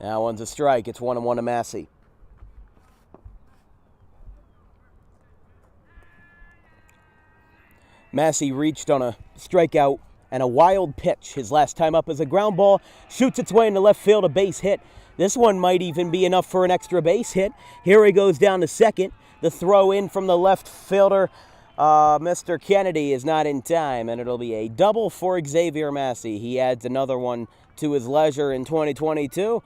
Now one's a strike. It's 1-1 to Massey. Massey reached on a strikeout and a wild pitch. His last time up is a ground ball. Shoots its way into left field, a base hit. This one might even be enough for an extra base hit. Here he goes down to second. The throw in from the left fielder, Mr. Kennedy, is not in time, and it'll be a double for Xavier Massey. He adds another one to his leisure in 2022.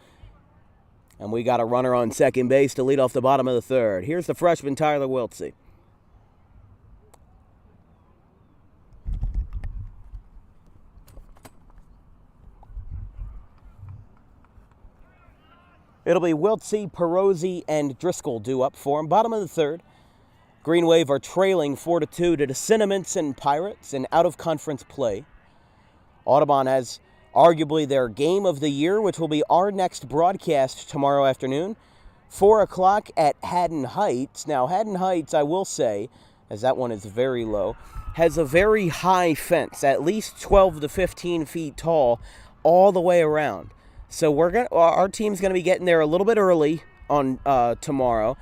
And we got a runner on second base to lead off the bottom of the third. Here's the freshman, Tyler Wiltsey. It'll be Wiltsey, Perrosi, and Driscoll due up for him. Bottom of the third. Green Wave are trailing 4-2 to the Cinnaminson Pirates in out-of-conference play. Audubon has arguably their game of the year, which will be our next broadcast tomorrow afternoon, 4 o'clock at Haddon Heights. Now, Haddon Heights, I will say, as that one is very low, has a very high fence, at least 12 to 15 feet tall, all the way around. So our team's going to be getting there a little bit early on tomorrow,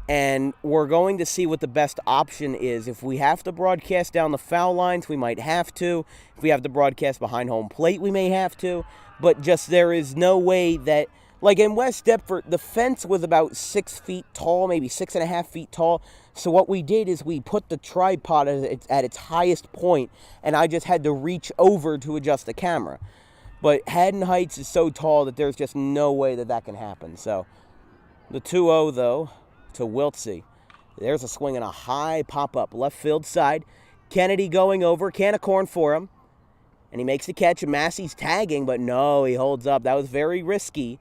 and we're going to see what the best option is. If we have to broadcast down the foul lines, we might have to. If we have to broadcast behind home plate, we may have to. But just there is no way that, like in West Deptford, the fence was about 6 feet tall, maybe 6.5 feet tall. So what we did is we put the tripod at its highest point, and I just had to reach over to adjust the camera. But Haddon Heights is so tall that there's just no way that can happen. So the 2-0, though, to Wiltsey. There's a swing and a high pop-up left field side. Kennedy going over, can of corn for him. And he makes the catch, and Massey's tagging, but no, he holds up. That was very risky.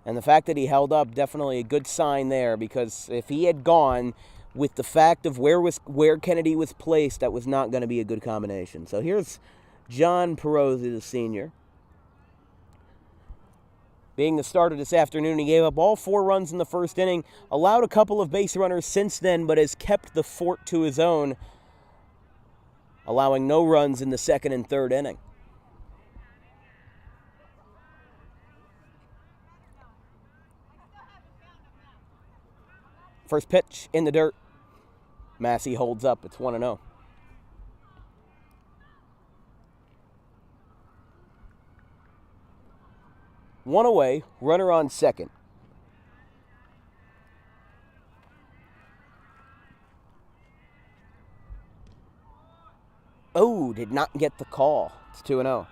And the fact that he held up, definitely a good sign there, because if he had gone with the fact of where Kennedy was placed, that was not going to be a good combination. So here's John Perrosi, the senior. Being the starter this afternoon, he gave up all 4 runs in the first inning, allowed a couple of base runners since then, but has kept the fort to his own, allowing no runs in the second and third inning. First pitch in the dirt. Massey holds up. It's 1-0. One away, runner on second. Oh, did not get the call. It's 2-0.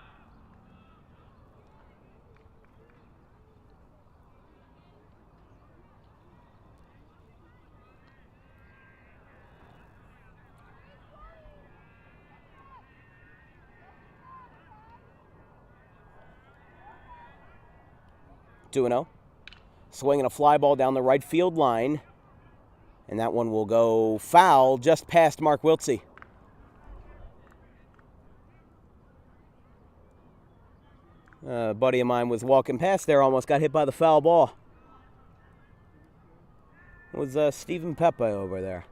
Swinging a fly ball down the right field line. And that one will go foul just past Mark Wiltsey. A buddy of mine was walking past there, almost got hit by the foul ball. It was Stephen Pepe over there.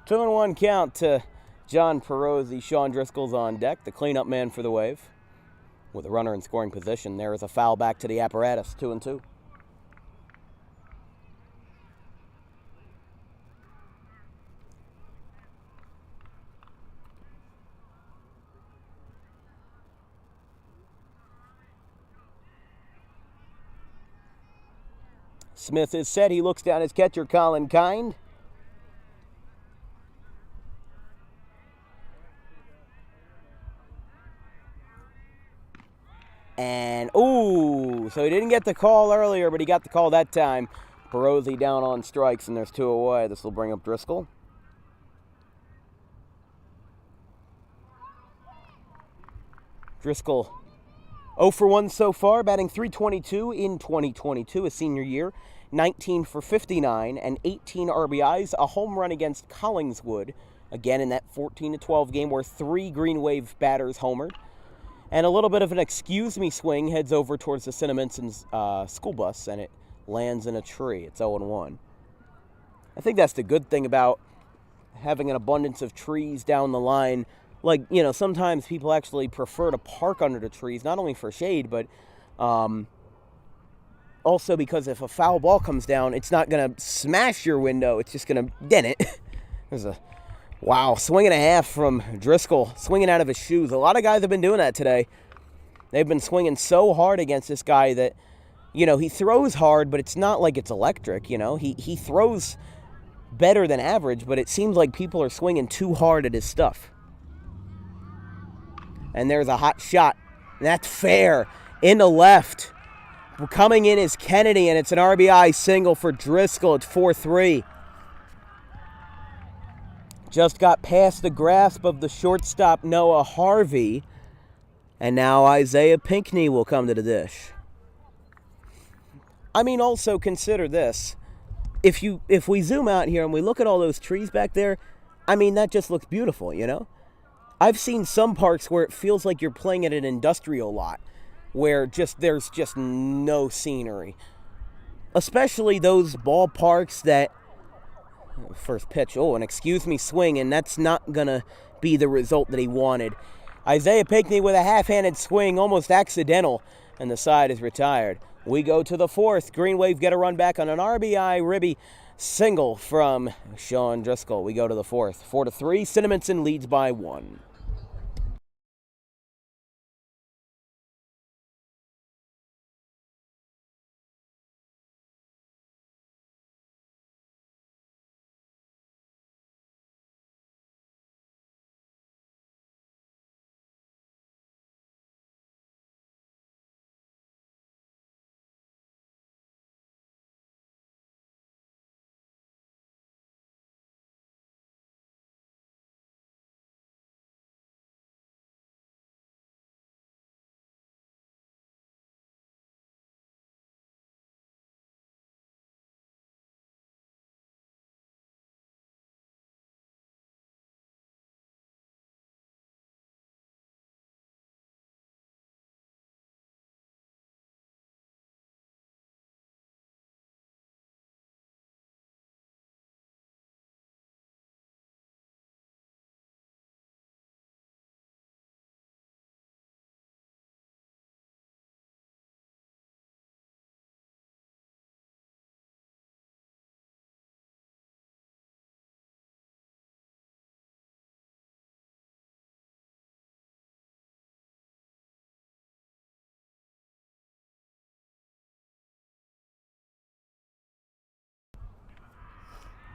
2-1 count to John Perrosi. Sean Driscoll's on deck, the cleanup man for the Wave. With a runner in scoring position, there is a foul back to the apparatus, 2-2. Smith is set. He looks down his catcher, Colin Kind. And, so he didn't get the call earlier, but he got the call that time. Perrosi down on strikes, and there's 2 away. This will bring up Driscoll. Driscoll 0 for 1 so far, batting .322 in 2022, his senior year. 19 for 59 and 18 RBIs, a home run against Collingswood, again in that 14-12 game where 3 Green Wave batters homered. And a little bit of an excuse me swing heads over towards the Cinnaminson school bus, and it lands in a tree. It's 0-1. I think that's the good thing about having an abundance of trees down the line. Like, you know, sometimes people actually prefer to park under the trees, not only for shade, but also because if a foul ball comes down, it's not going to smash your window. It's just going to dent it. There's a, wow, swing and a half from Driscoll, swinging out of his shoes. A lot of guys have been doing that today. They've been swinging so hard against this guy that, you know, he throws hard, but it's not like it's electric, you know. He throws better than average, but it seems like people are swinging too hard at his stuff. And there's a hot shot. That's fair. In the left. Coming in is Kennedy, and it's an RBI single for Driscoll. It's 4-3. Just got past the grasp of the shortstop, Noah Harvey. And now Isaiah Pinckney will come to the dish. I mean, also consider this. If we zoom out here and we look at all those trees back there, I mean, that just looks beautiful, you know? I've seen some parks where it feels like you're playing at an industrial lot, where there's just no scenery. Especially those ballparks that, first pitch, an excuse me swing, and that's not going to be the result that he wanted. Isaiah Pinckney with a half-handed swing, almost accidental, and the side is retired. We go to the 4th. Green Wave get a run back on an RBI ribby single from Sean Driscoll. We go to the 4th. 4-3. Cinnaminson leads by 1.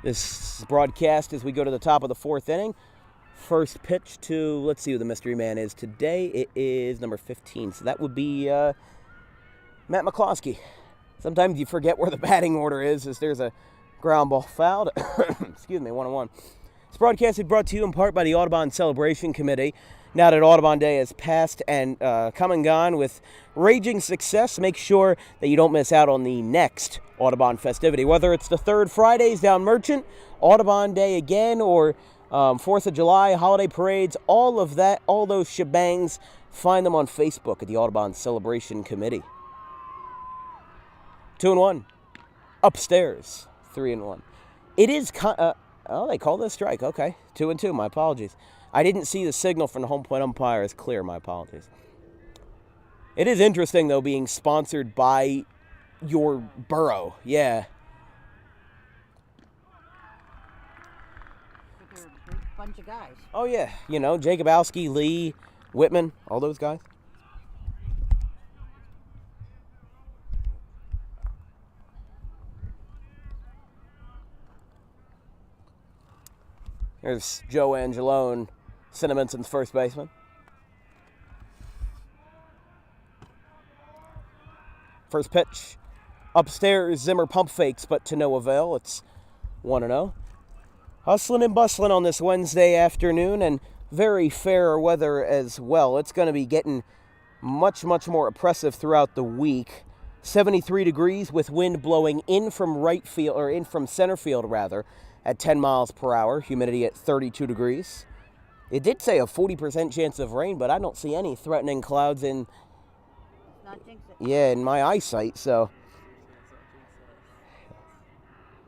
This broadcast as we go to the top of the 4th inning. First pitch to, let's see who the mystery man is today. It is number 15. So that would be Matt McCloskey. Sometimes you forget where the batting order is as there's a ground ball fouled. Excuse me, 1-1. This broadcast is brought to you in part by the Audubon Celebration Committee. Now that Audubon Day has passed and come and gone with raging success, make sure that you don't miss out on the next Audubon festivity. Whether it's the 3rd Fridays down Merchant, Audubon Day again, or 4th of July, holiday parades, all of that, all those shebangs, find them on Facebook at the Audubon Celebration Committee. 2-1. Upstairs, 3-1. It is, they called it a strike. Okay, 2-2, my apologies. I didn't see the signal from the home plate umpire as clear. My apologies. It is interesting, though, being sponsored by your borough. Yeah. They're a great bunch of guys. Oh, yeah. You know, Jacobowski, Lee, Whitman, all those guys. Here's Joe Angelone, Cinnaminson's first baseman. First pitch Upstairs, Zimmer pump fakes, but to no avail. It's 1-0. Hustling and bustling on this Wednesday afternoon, and very fair weather as well. It's going to be getting much, much more oppressive throughout the week. 73 degrees with wind blowing in from right field, or in from center field rather, at 10 miles per hour. Humidity at 32 degrees. It did say a 40% chance of rain, but I don't see any threatening clouds in my eyesight. So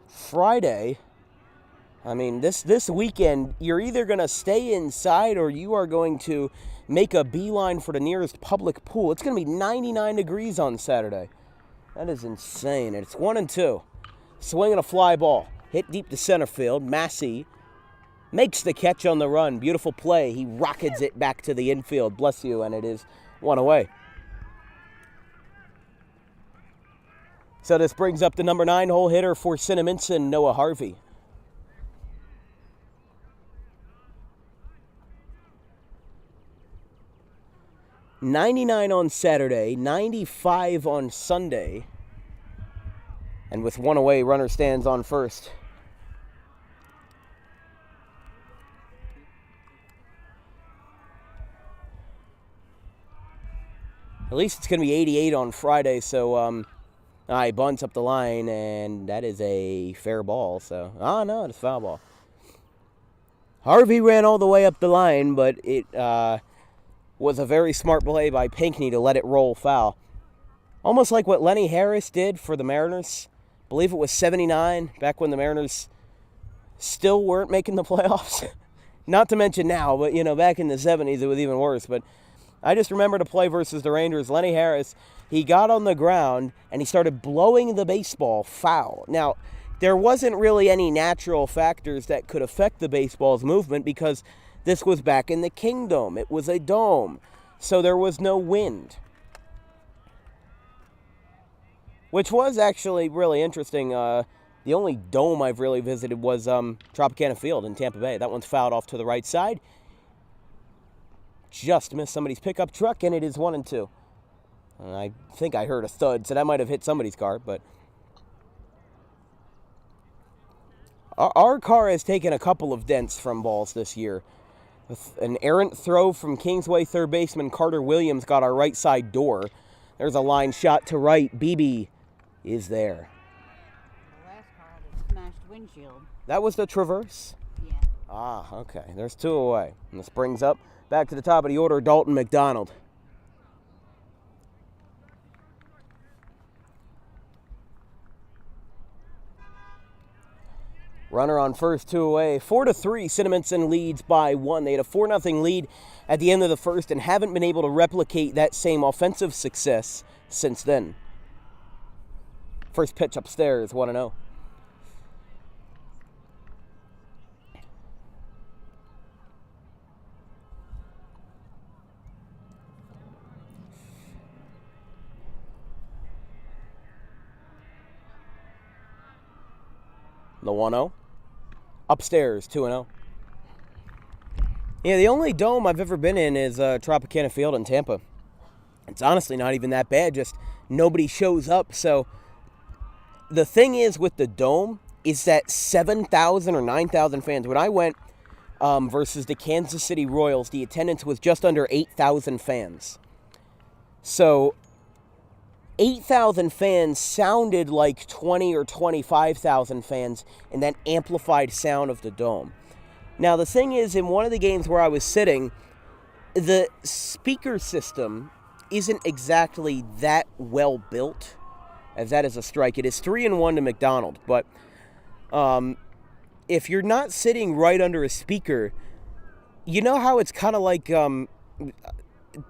Friday, I mean, this weekend, you're either going to stay inside or you are going to make a beeline for the nearest public pool. It's going to be 99 degrees on Saturday. That is insane. And it's 1-2. Swinging a fly ball. Hit deep to center field. Massey makes the catch on the run. Beautiful play. He rockets it back to the infield. Bless you. And it is 1 away. So this brings up the number 9 hole hitter for Cinnaminson, Noah Harvey. $99 on Saturday, 95 on Sunday. And with 1 away, runner stands on first. At least it's going to be 88 on Friday, so he bunts up the line, and that is a fair ball. So, no, it's a foul ball. Harvey ran all the way up the line, but it was a very smart play by Pinckney to let it roll foul. Almost like what Lenny Harris did for the Mariners. I believe it was 79, back when the Mariners still weren't making the playoffs. Not to mention now, but, back in the 70s, it was even worse. But I just remember to play versus the Rangers. Lenny Harris, he got on the ground, and he started blowing the baseball foul. Now, there wasn't really any natural factors that could affect the baseball's movement because this was back in the Kingdom. It was a dome, so there was no wind. Which was actually really interesting. The only dome I've really visited was Tropicana Field in Tampa Bay. That one's fouled off to the right side. Just missed somebody's pickup truck, and it is 1-2. I think I heard a thud, so that might have hit somebody's car, but our car has taken a couple of dents from balls this year. An errant throw from Kingsway third baseman Carter Williams got our right side door. There's a line shot to right. BB is there. The last car had a smashed windshield. That was the Traverse? Yeah. Okay. There's 2 away. And this brings up back to the top of the order, Dalton McDonald. Runner on first, 2 away. 4-3, Cinnaminson leads by 1. They had a 4-0 lead at the end of the first and haven't been able to replicate that same offensive success since then. First pitch upstairs, 1-0. The 1-0. Upstairs, 2-0. Yeah, the only dome I've ever been in is Tropicana Field in Tampa. It's honestly not even that bad, just nobody shows up. So the thing is with the dome is that 7,000 or 9,000 fans. When I went versus the Kansas City Royals, the attendance was just under 8,000 fans. So 8,000 fans sounded like 20 or 25,000 fans in that amplified sound of the dome. Now, the thing is, in one of the games where I was sitting, the speaker system isn't exactly that well built, as that is a strike. It is 3-1 to McDonald, but if you're not sitting right under a speaker, you know how it's kind of like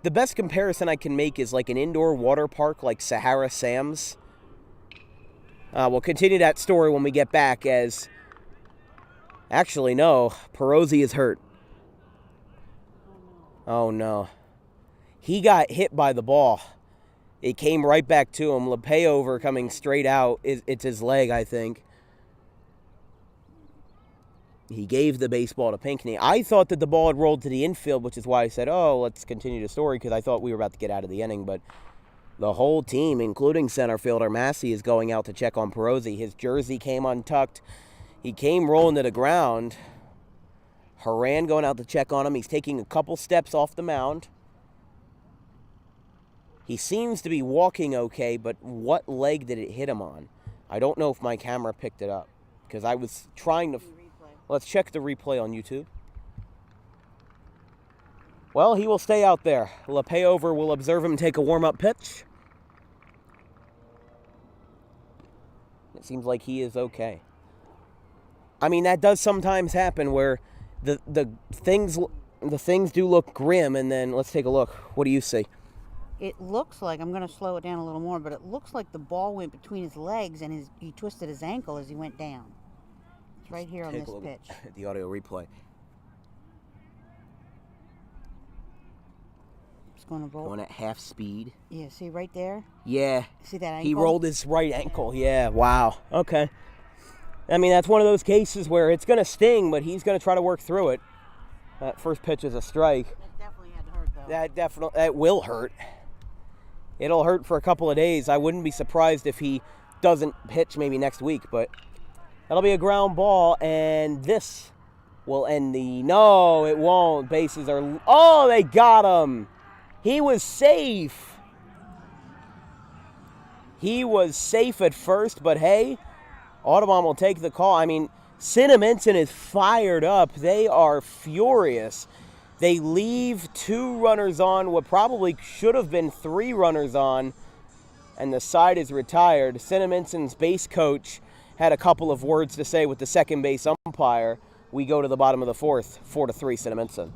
the best comparison I can make is like an indoor water park like Sahara Sam's. We'll continue that story when we get back as... Actually, no. Perrosi is hurt. Oh, no. He got hit by the ball. It came right back to him. LePayover coming straight out. It's his leg, I think. He gave the baseball to Pinckney. I thought that the ball had rolled to the infield, which is why I said, let's continue the story, because I thought we were about to get out of the inning. But The whole team, including center fielder Massey, is going out to check on Perrosi. His jersey came untucked. He came rolling to the ground. Haran going out to check on him. He's taking a couple steps off the mound. He seems to be walking okay, but what leg did it hit him on? I don't know if my camera picked it up, because I was trying to... Let's check the replay on YouTube. Well, he will stay out there. LePayover will observe him take a warm-up pitch. It seems like he is okay. I mean, that does sometimes happen where the things do look grim, and then let's take a look. What do you see? It looks like, I'm going to slow it down a little more, but it looks like the ball went between his legs and he twisted his ankle as he went down. It's right here on this pitch. The audio replay. It's going to roll. Going at half speed. Yeah, see right there? Yeah. See that ankle? He rolled his right ankle. Yeah, wow. Okay. I mean, that's one of those cases where it's going to sting, but he's going to try to work through it. That first pitch is a strike. That definitely had to hurt, though. That will hurt. It'll hurt for a couple of days. I wouldn't be surprised if he doesn't pitch maybe next week, but that'll be a ground ball, and this will end the... No, it won't. Bases are... Oh, they got him. He was safe. He was safe at first, but hey, Audubon will take the call. I mean, Cinnaminson is fired up. They are furious. They leave 2 runners on, what probably should have been 3 runners on, and the side is retired. Cinnaminson's base coach had a couple of words to say with the second base umpire. We go to the bottom of the 4th, 4-3 Cinnaminson.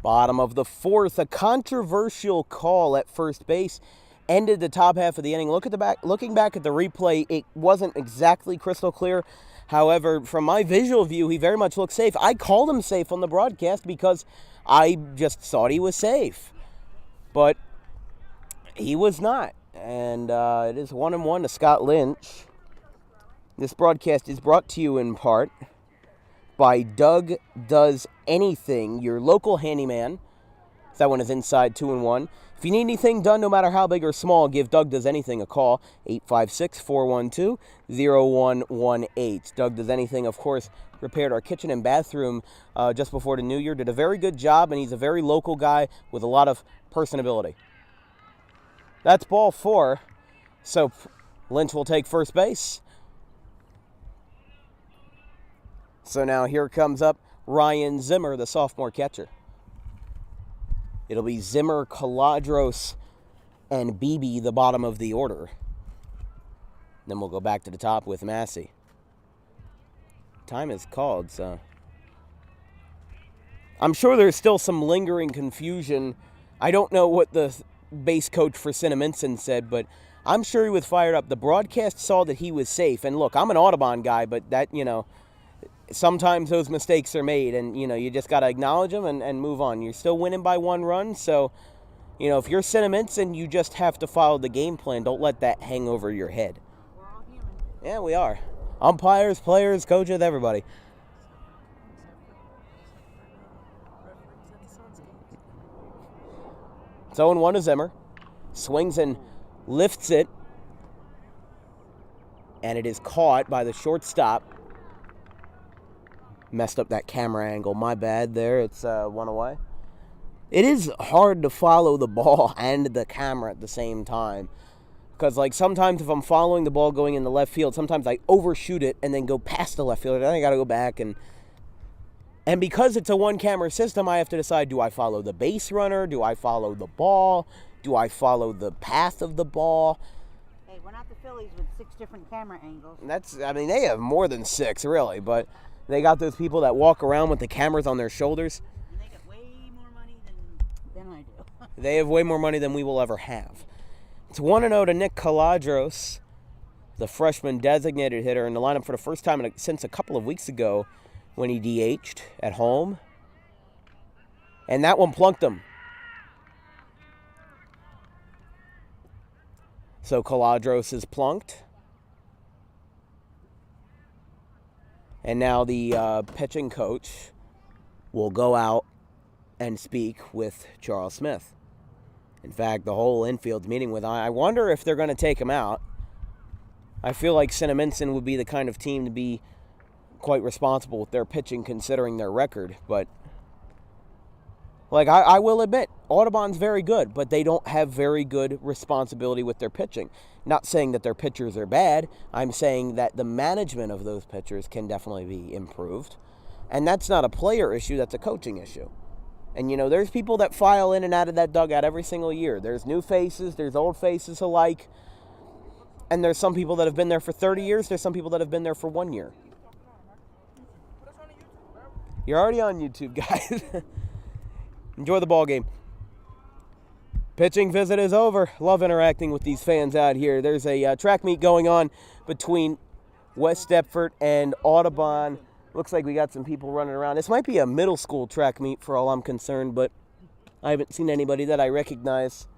Bottom of the 4th, a controversial call at first base ended the top half of the inning. Looking back at the replay, it wasn't exactly crystal clear. However, from my visual view, he very much looked safe. I called him safe on the broadcast because I just thought he was safe. But he was not. And it is 1-1 to Scott Lynch. This broadcast is brought to you in part by Doug Does Anything, your local handyman. That one is inside 2-1. If you need anything done, no matter how big or small, give Doug Does Anything a call, 856-412-0118. Doug Does Anything, of course, repaired our kitchen and bathroom just before the new year. Did a very good job, and he's a very local guy with a lot of personability. That's ball 4. So Lynch will take first base. So now here comes up Ryan Zimmer, the sophomore catcher. It'll be Zimmer, Caladros, and Beebe, the bottom of the order. Then we'll go back to the top with Massey. Time is called, so... I'm sure there's still some lingering confusion. I don't know what the base coach for Cinnaminson said, but I'm sure he was fired up. The broadcast saw that he was safe. And look, I'm an Audubon guy, but that, sometimes those mistakes are made, and, you just got to acknowledge them and move on. You're still winning by 1 run, so, if you're Cinnaminson, you just have to follow the game plan. Don't let that hang over your head. We're all human. Yeah, we are. Umpires, players, coaches, everybody. It's 0-1 to Zimmer. Swings and lifts it. And it is caught by the shortstop. Messed up that camera angle. My bad there. It's 1 away. It is hard to follow the ball and the camera at the same time. Because, like, sometimes if I'm following the ball going in the left field, sometimes I overshoot it and then go past the left fielder. Then I got to go back. And because it's a one-camera system, I have to decide, do I follow the base runner? Do I follow the ball? Do I follow the path of the ball? Hey, we're not the Phillies with 6 different camera angles. They have more than 6, really. But they got those people that walk around with the cameras on their shoulders. And they get way more money than I do. They have way more money than we will ever have. It's 1-0 to Nick Caladros, the freshman designated hitter, in the lineup for the first time since a couple of weeks ago when he DH'd at home. And that one plunked him. So Caladros is plunked. And now the pitching coach will go out and speak with Charles Smith. In fact, the whole infield's meeting with. I wonder if they're going to take him out. I feel like Cinnaminson would be the kind of team to be quite responsible with their pitching considering their record. But, like, I will admit, Audubon's very good, but they don't have very good responsibility with their pitching. Not saying that their pitchers are bad. I'm saying that the management of those pitchers can definitely be improved. And that's not a player issue, that's a coaching issue. And, you know, there's people that file in and out of that dugout every single year. There's new faces, there's old faces alike. And there's some people that have been there for 30 years. There's some people that have been there for 1 year. You're already on YouTube, guys. Enjoy the ball game. Pitching visit is over. Love interacting with these fans out here. There's a track meet going on between West Deptford and Audubon. Looks like we got some people running around. This might be a middle school track meet for all I'm concerned, but I haven't seen anybody that I recognize.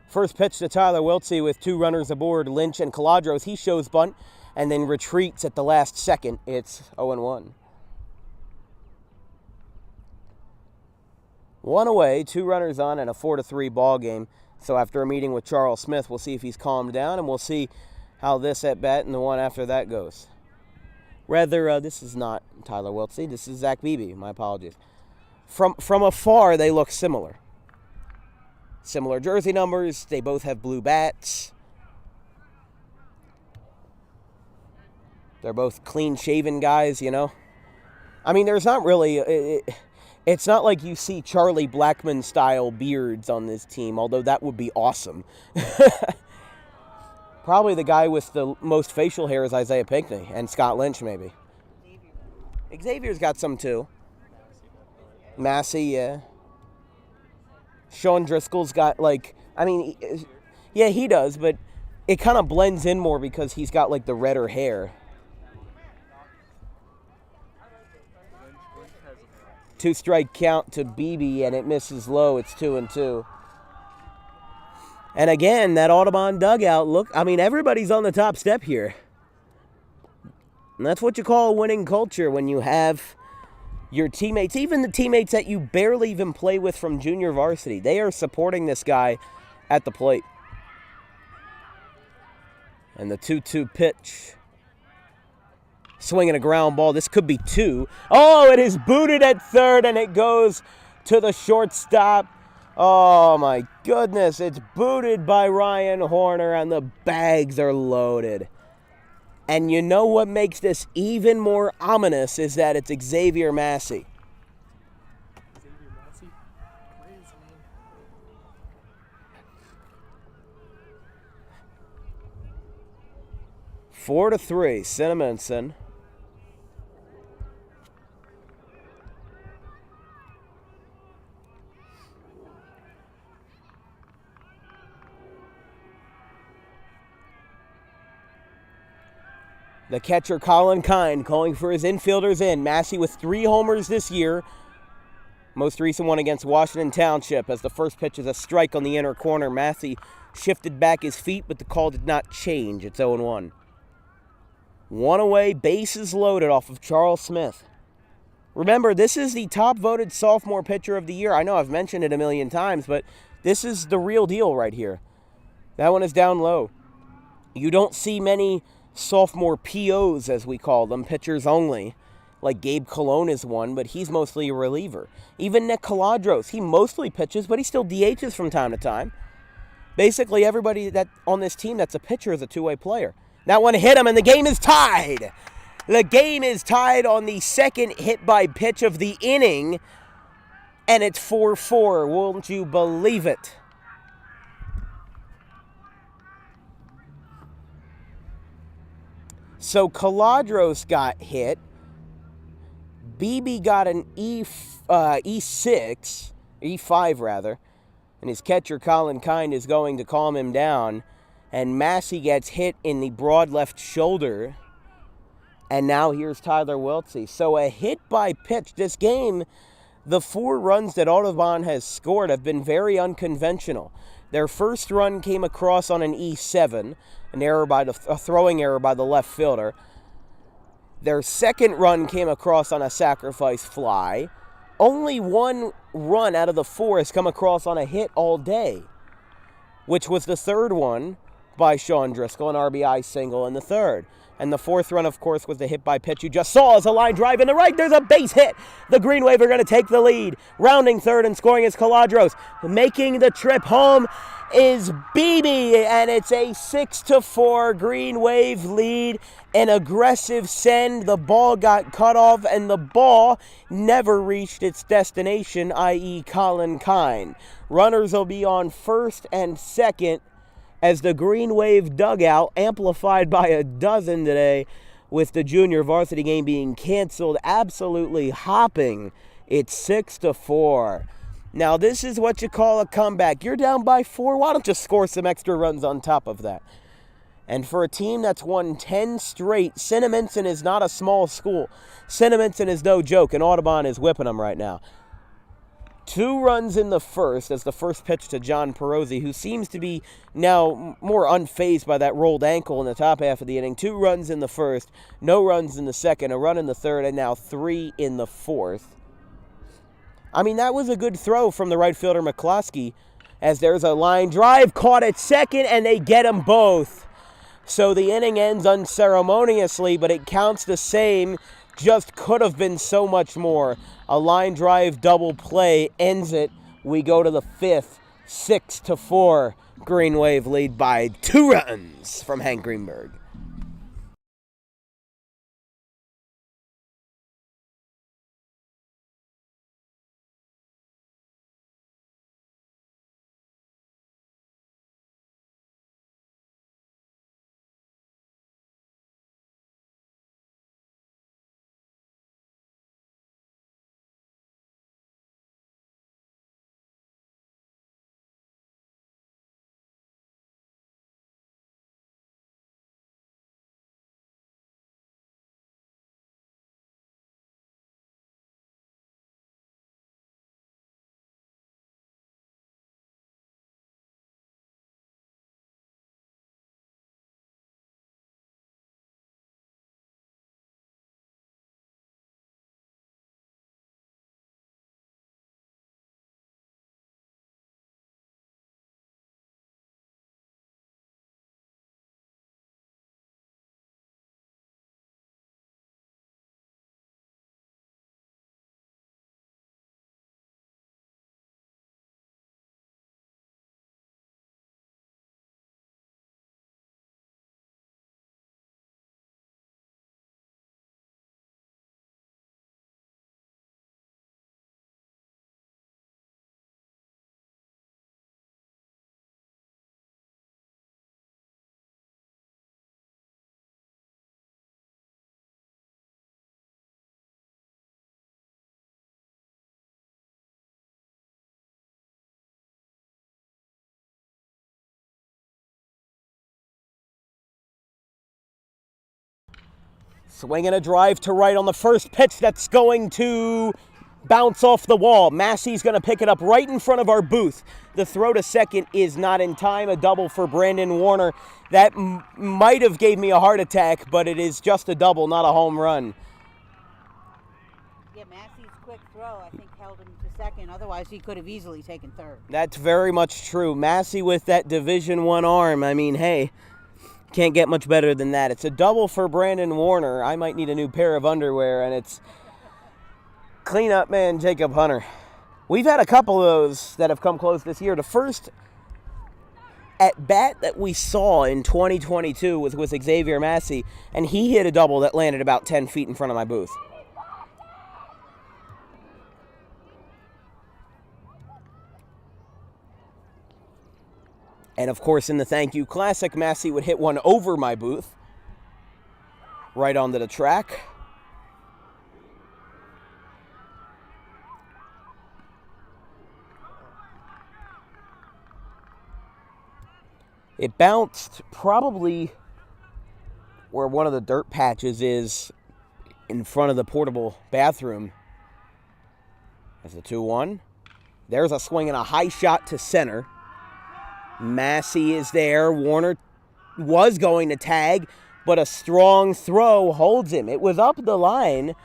First pitch to Tyler Wiltsey with 2 runners aboard, Lynch and Caladros. He shows bunt and then retreats at the last second. It's 0-1. 1 away, 2 runners on, and a 4-3 ball game. So after a meeting with Charles Smith, we'll see if he's calmed down, and we'll see how this at bat and the one after that goes. Rather, this is not Tyler Wiltsey. This is Zach Beebe. My apologies. From afar, they look similar. Similar jersey numbers. They both have blue bats. They're both clean-shaven guys, you know. I mean, there's not really... It's not like you see Charlie Blackmon-style beards on this team, although that would be awesome. Probably the guy with the most facial hair is Isaiah Pinckney, and Scott Lynch, maybe. Xavier's got some, too. Massey, yeah. Sean Driscoll's got, like... I mean, yeah, he does, but it kind of blends in more because he's got, like, the redder hair. 2-strike count to Beebe, and it misses low. It's 2-2. And again, that Audubon dugout, look, I mean, everybody's on the top step here. And that's what you call a winning culture when you have your teammates, even the teammates that you barely even play with from junior varsity. They are supporting this guy at the plate. And the 2-2 pitch. Swinging a ground ball. This could be 2. Oh, it is booted at third, and it goes to the shortstop. Oh, my goodness. It's booted by Ryan Horner, and the bags are loaded. And you know what makes this even more ominous is that it's Xavier Massey. Xavier Massey? What is his name? 4-3, Cinnaminson. The catcher, Colin Kine, calling for his infielders in. Massey with 3 homers this year. Most recent one against Washington Township, as the first pitch is a strike on the inner corner. Massey shifted back his feet, but the call did not change. It's 0-1. One away, bases loaded off of Charles Smith. Remember, this is the top-voted sophomore pitcher of the year. I know I've mentioned it a million times, but this is the real deal right here. That one is down low. You don't see many sophomore POs, as we call them, pitchers only. Like Gabe Colon is one, but he's mostly a reliever. Even Nick Caladros, he mostly pitches, but he still DHs from time to time. Basically, everybody that on this team that's a pitcher is a two-way player. That one hit him, and the game is tied. The game is tied on the second hit-by-pitch of the inning, and it's 4-4. Won't you believe it? So Caladros got hit. Beebe got an E6, E5 rather, and his catcher Colin Kind is going to calm him down, and Massey gets hit in the broad left shoulder, and now here's Tyler Wiltsey. So a hit by pitch. This game, the 4 runs that Audubon has scored have been very unconventional. Their first run came across on an E7, a throwing error by the left fielder. Their second run came across on a sacrifice fly. Only one run out of the 4 has come across on a hit all day, which was the third one by Sean Driscoll, an RBI single in the third. And the fourth run, of course, was the hit by pitch you just saw as a line drive in the right. There's a base hit. The Green Wave are going to take the lead. Rounding third and scoring is Caladros. Making the trip home is Beebe, and it's a 6-4 Green Wave lead. An aggressive send. The ball got cut off, and the ball never reached its destination, i.e. Colin Kind. Runners will be on first and second as the Green Wave dugout, amplified by a dozen today, with the junior varsity game being canceled, absolutely hopping. It's 6-4. Now, this is what you call a comeback. You're down by 4. Why don't you score some extra runs on top of that? And for a team that's won 10 straight, Cinnaminson is not a small school. Cinnaminson is no joke, and Audubon is whipping them right now. 2 runs in the first as the first pitch to John Perrosi, who seems to be now more unfazed by that rolled ankle in the top half of the inning. 2 runs in the first, no runs in the second, a run in the third, and now 3 in the fourth. I mean, that was a good throw from the right fielder McCloskey, as there's a line drive caught at second, and they get them both. So the inning ends unceremoniously, but it counts the same. Just could have been so much more. A line drive double play ends it. We go to the 5th, 6-4. Green Wave lead by 2 runs from Hank Greenberg. Swinging a drive to right on the first pitch. That's going to bounce off the wall. Massey's going to pick it up right in front of our booth. The throw to second is not in time. A double for Brandon Warner. That might have gave me a heart attack, but it is just a double, not a home run. Yeah, Massey's quick throw, I think, held him to second. Otherwise, he could have easily taken third. That's very much true. Massey with that Division I arm. I mean, hey, can't get much better than that. It's a double for Brandon Warner. I might need a new pair of underwear, and it's cleanup man Jacob Hunter. We've had a couple of those that have come close this year. The first at bat that we saw in 2022 was with Xavier Massey, and he hit a double that landed about 10 feet in front of my booth. And of course, in the Thank You Classic, Massey would hit one over my booth, right onto the track. It bounced probably where one of the dirt patches is in front of the portable bathroom. That's a 2-1. There's a swing and a high shot to center. Massey is there. Warner was going to tag, but a strong throw holds him. It was up the line,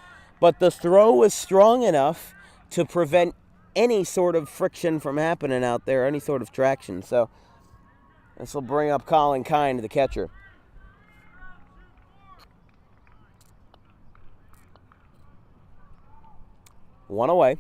but the throw was strong enough to prevent any sort of friction from happening out there, any sort of traction. So this will bring up Colin Kind, the catcher. One away.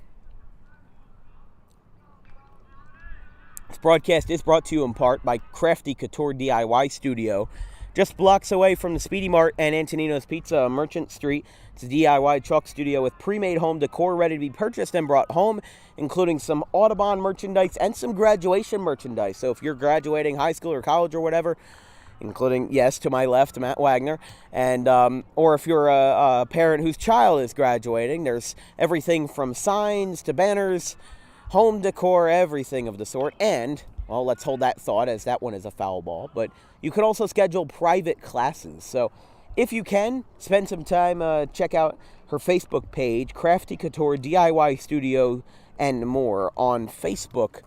This broadcast is brought to you in part by Crafty Couture DIY Studio, just blocks away from the Speedy Mart and Antonino's Pizza on Merchant Street. It's a DIY chalk studio with pre-made home decor ready to be purchased and brought home, including some Audubon merchandise and some graduation merchandise. So if you're graduating high school or college or whatever, including, yes, to my left, Matt Wagner, and or if you're a parent whose child is graduating, there's everything from signs to banners, home decor, everything of the sort. And, well, let's hold that thought as that one is a foul ball, but you could also schedule private classes. So if you can, spend some time, check out her Facebook page, Crafty Couture DIY Studio and more on Facebook.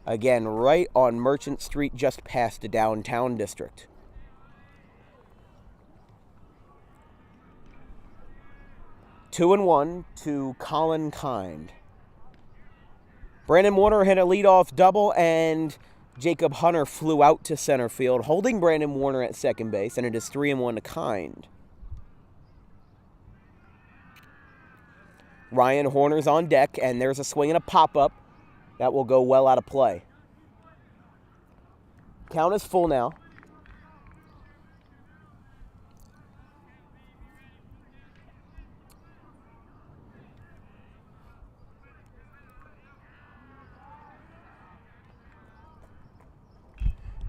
Again, right on Merchant Street, just past the downtown district. Two and one to Colin Kind. Brandon Warner hit a leadoff double, and Jacob Hunter flew out to center field, holding Brandon Warner at second base, and it is 3-1 to Kind. Ryan Horner's on deck, and there's a swing and a pop-up that will go well out of play. Count is full now.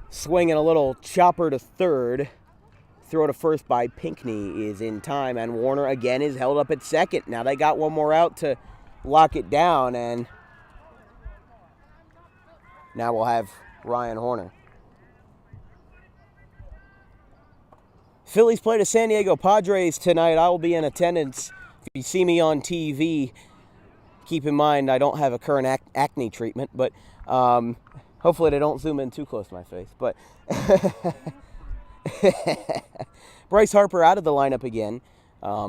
Swinging a little chopper to third. Throw to first by Pinckney is in time, and Warner again is held up at second. Now they got one more out to lock it down, and now we'll have Ryan Horner. Phillies play the San Diego Padres tonight. I will be in attendance. If you see me on TV, keep in mind I don't have a current acne treatment, but hopefully they don't zoom in too close to my face. But Bryce Harper out of the lineup again.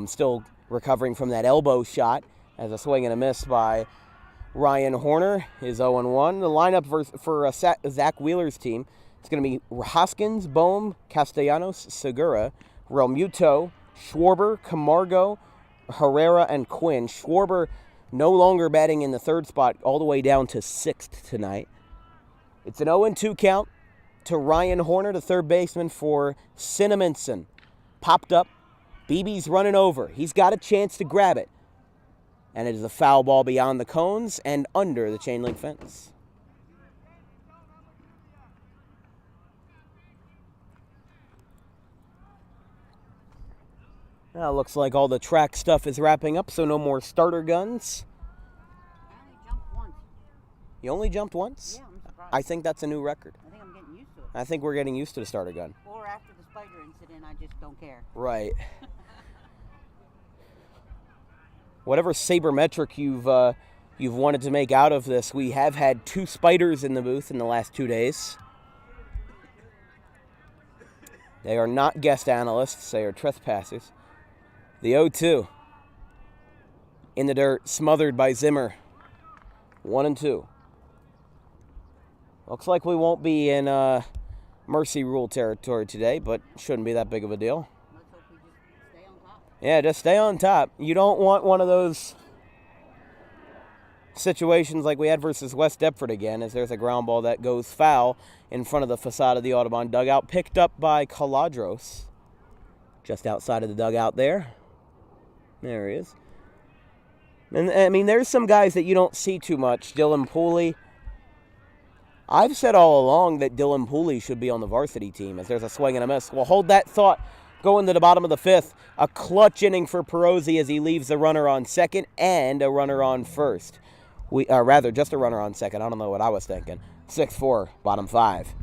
Still recovering from that elbow shot as a swing and a miss by Ryan Horner is 0-1. The lineup for Zach Wheeler's team is going to be Hoskins, Bohm, Castellanos, Segura, Realmuto, Schwarber, Camargo, Herrera, and Quinn. Schwarber no longer batting in the third spot, all the way down to sixth tonight. It's an 0-2 count to Ryan Horner, the third baseman for Cinnaminson. Popped up. BB's running over. He's got a chance to grab it. And it is a foul ball beyond the cones and under the chain link fence. Now looks like all the track stuff is wrapping up, so no more starter guns. I only jumped once. You only jumped once? Yeah, I'm surprised. I think that's a new record. I think I'm getting used to it. I think we're getting used to the starter gun. Or after the spider incident, I just don't care. Right. whatever sabermetric you've wanted to make out of this, we have had 2 spiders in the booth in the last 2 days. They are not guest analysts. They are trespassers. The 0-2. In the dirt, smothered by Zimmer. 1-2. Looks like we won't be in mercy rule territory today, but shouldn't be that big of a deal. Let's hope we just stay on top. Yeah, just stay on top. You don't want one of those situations like we had versus West Deptford again, as there's a ground ball that goes foul in front of the facade of the Audubon dugout, picked up by Caladros. Just outside of the dugout there. There he is. And I mean, there's some guys that you don't see too much. Dylan Pooley. I've said all along that Dylan Pooley should be on the varsity team, as there's a swing and a miss. Well, hold that thought. Going to the bottom of the 5th. A clutch inning for Perrosi as he leaves a runner on second and a runner on first. Rather, just a runner on second. I don't know what I was thinking. 6-4, bottom 5.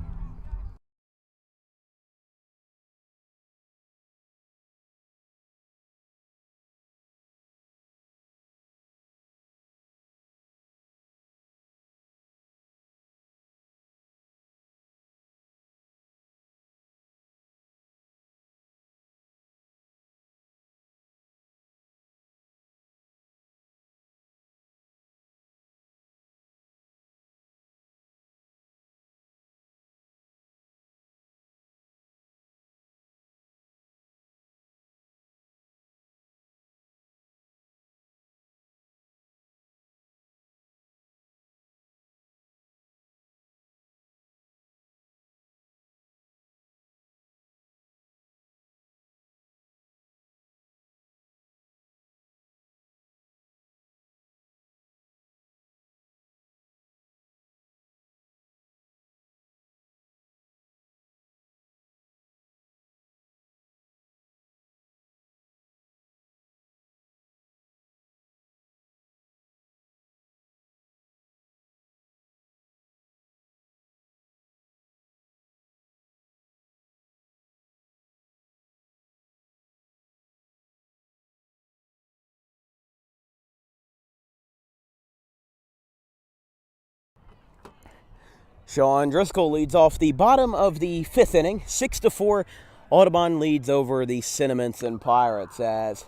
Sean Driscoll leads off the bottom of the 5th inning. 6-4, Audubon leads over the Cinnaminson Pirates as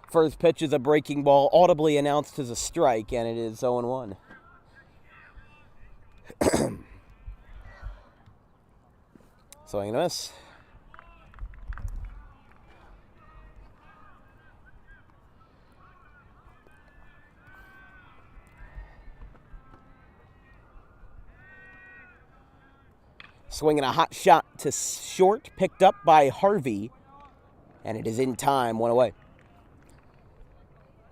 first pitch is a breaking ball, audibly announced as a strike, and it is 0-1. Swing and a miss. Swinging a hot shot to short, picked up by Harvey, and it is in time, 1 away.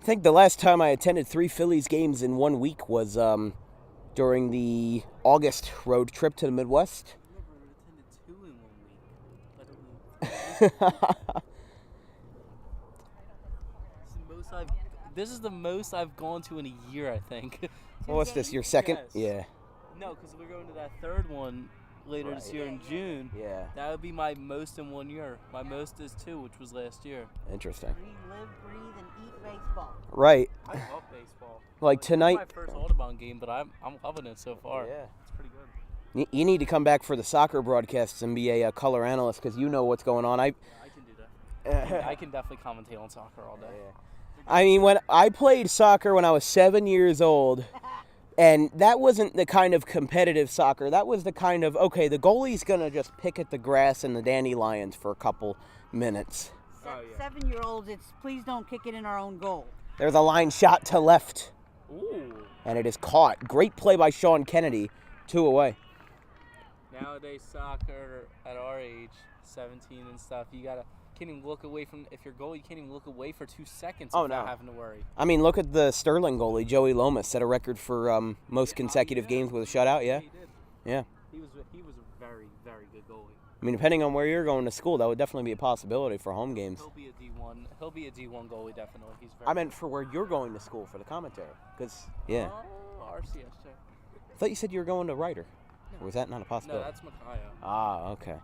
I think the last time I attended 3 Phillies games in 1 week was during the August road trip to the Midwest. I've never attended 2 in 1 week. This is the most I've gone to in a year, I think. Well, what's this, your second? Yes. Yeah. No, because we're going to that 3rd one later this year in June. Yeah. That would be my most in 1 year. My most is 2, which was last year. Interesting. We live, breathe, and eat baseball. Right. I love baseball. Like tonight. It's my first Audubon game, but I'm loving it so far. Yeah. It's pretty good. You need to come back for the soccer broadcasts and be a color analyst because you know what's going on. I can do that. I can definitely commentate on soccer all day. I mean, when I played soccer when I was 7 years old, and that wasn't the kind of competitive soccer. That was the kind of, okay, the goalie's going to just pick at the grass and the dandelions for a couple minutes. Oh, yeah. 7-year-olds, it's please don't kick it in our own goal. There's a line shot to left, Ooh. and it is caught. Great play by Sean Kennedy, 2 away. Nowadays, soccer at our age, 17 and stuff, can't even look away from, if your goal, you can't even look away for 2 seconds without having to worry. I mean, look at the Sterling goalie, Joey Lomas, set a record for most consecutive games with a shutout, yeah? He did. Yeah. He was a very, very good goalie. I mean, depending on where you're going to school, that would definitely be a possibility for home games. He'll be a D1 goalie, definitely. He's very I meant for where you're going to school for the commentary, because, yeah. Oh, RCS, sir. I thought you said you were going to Ryder. Or was that not a No, possibility? that's Makayo. Ah, okay.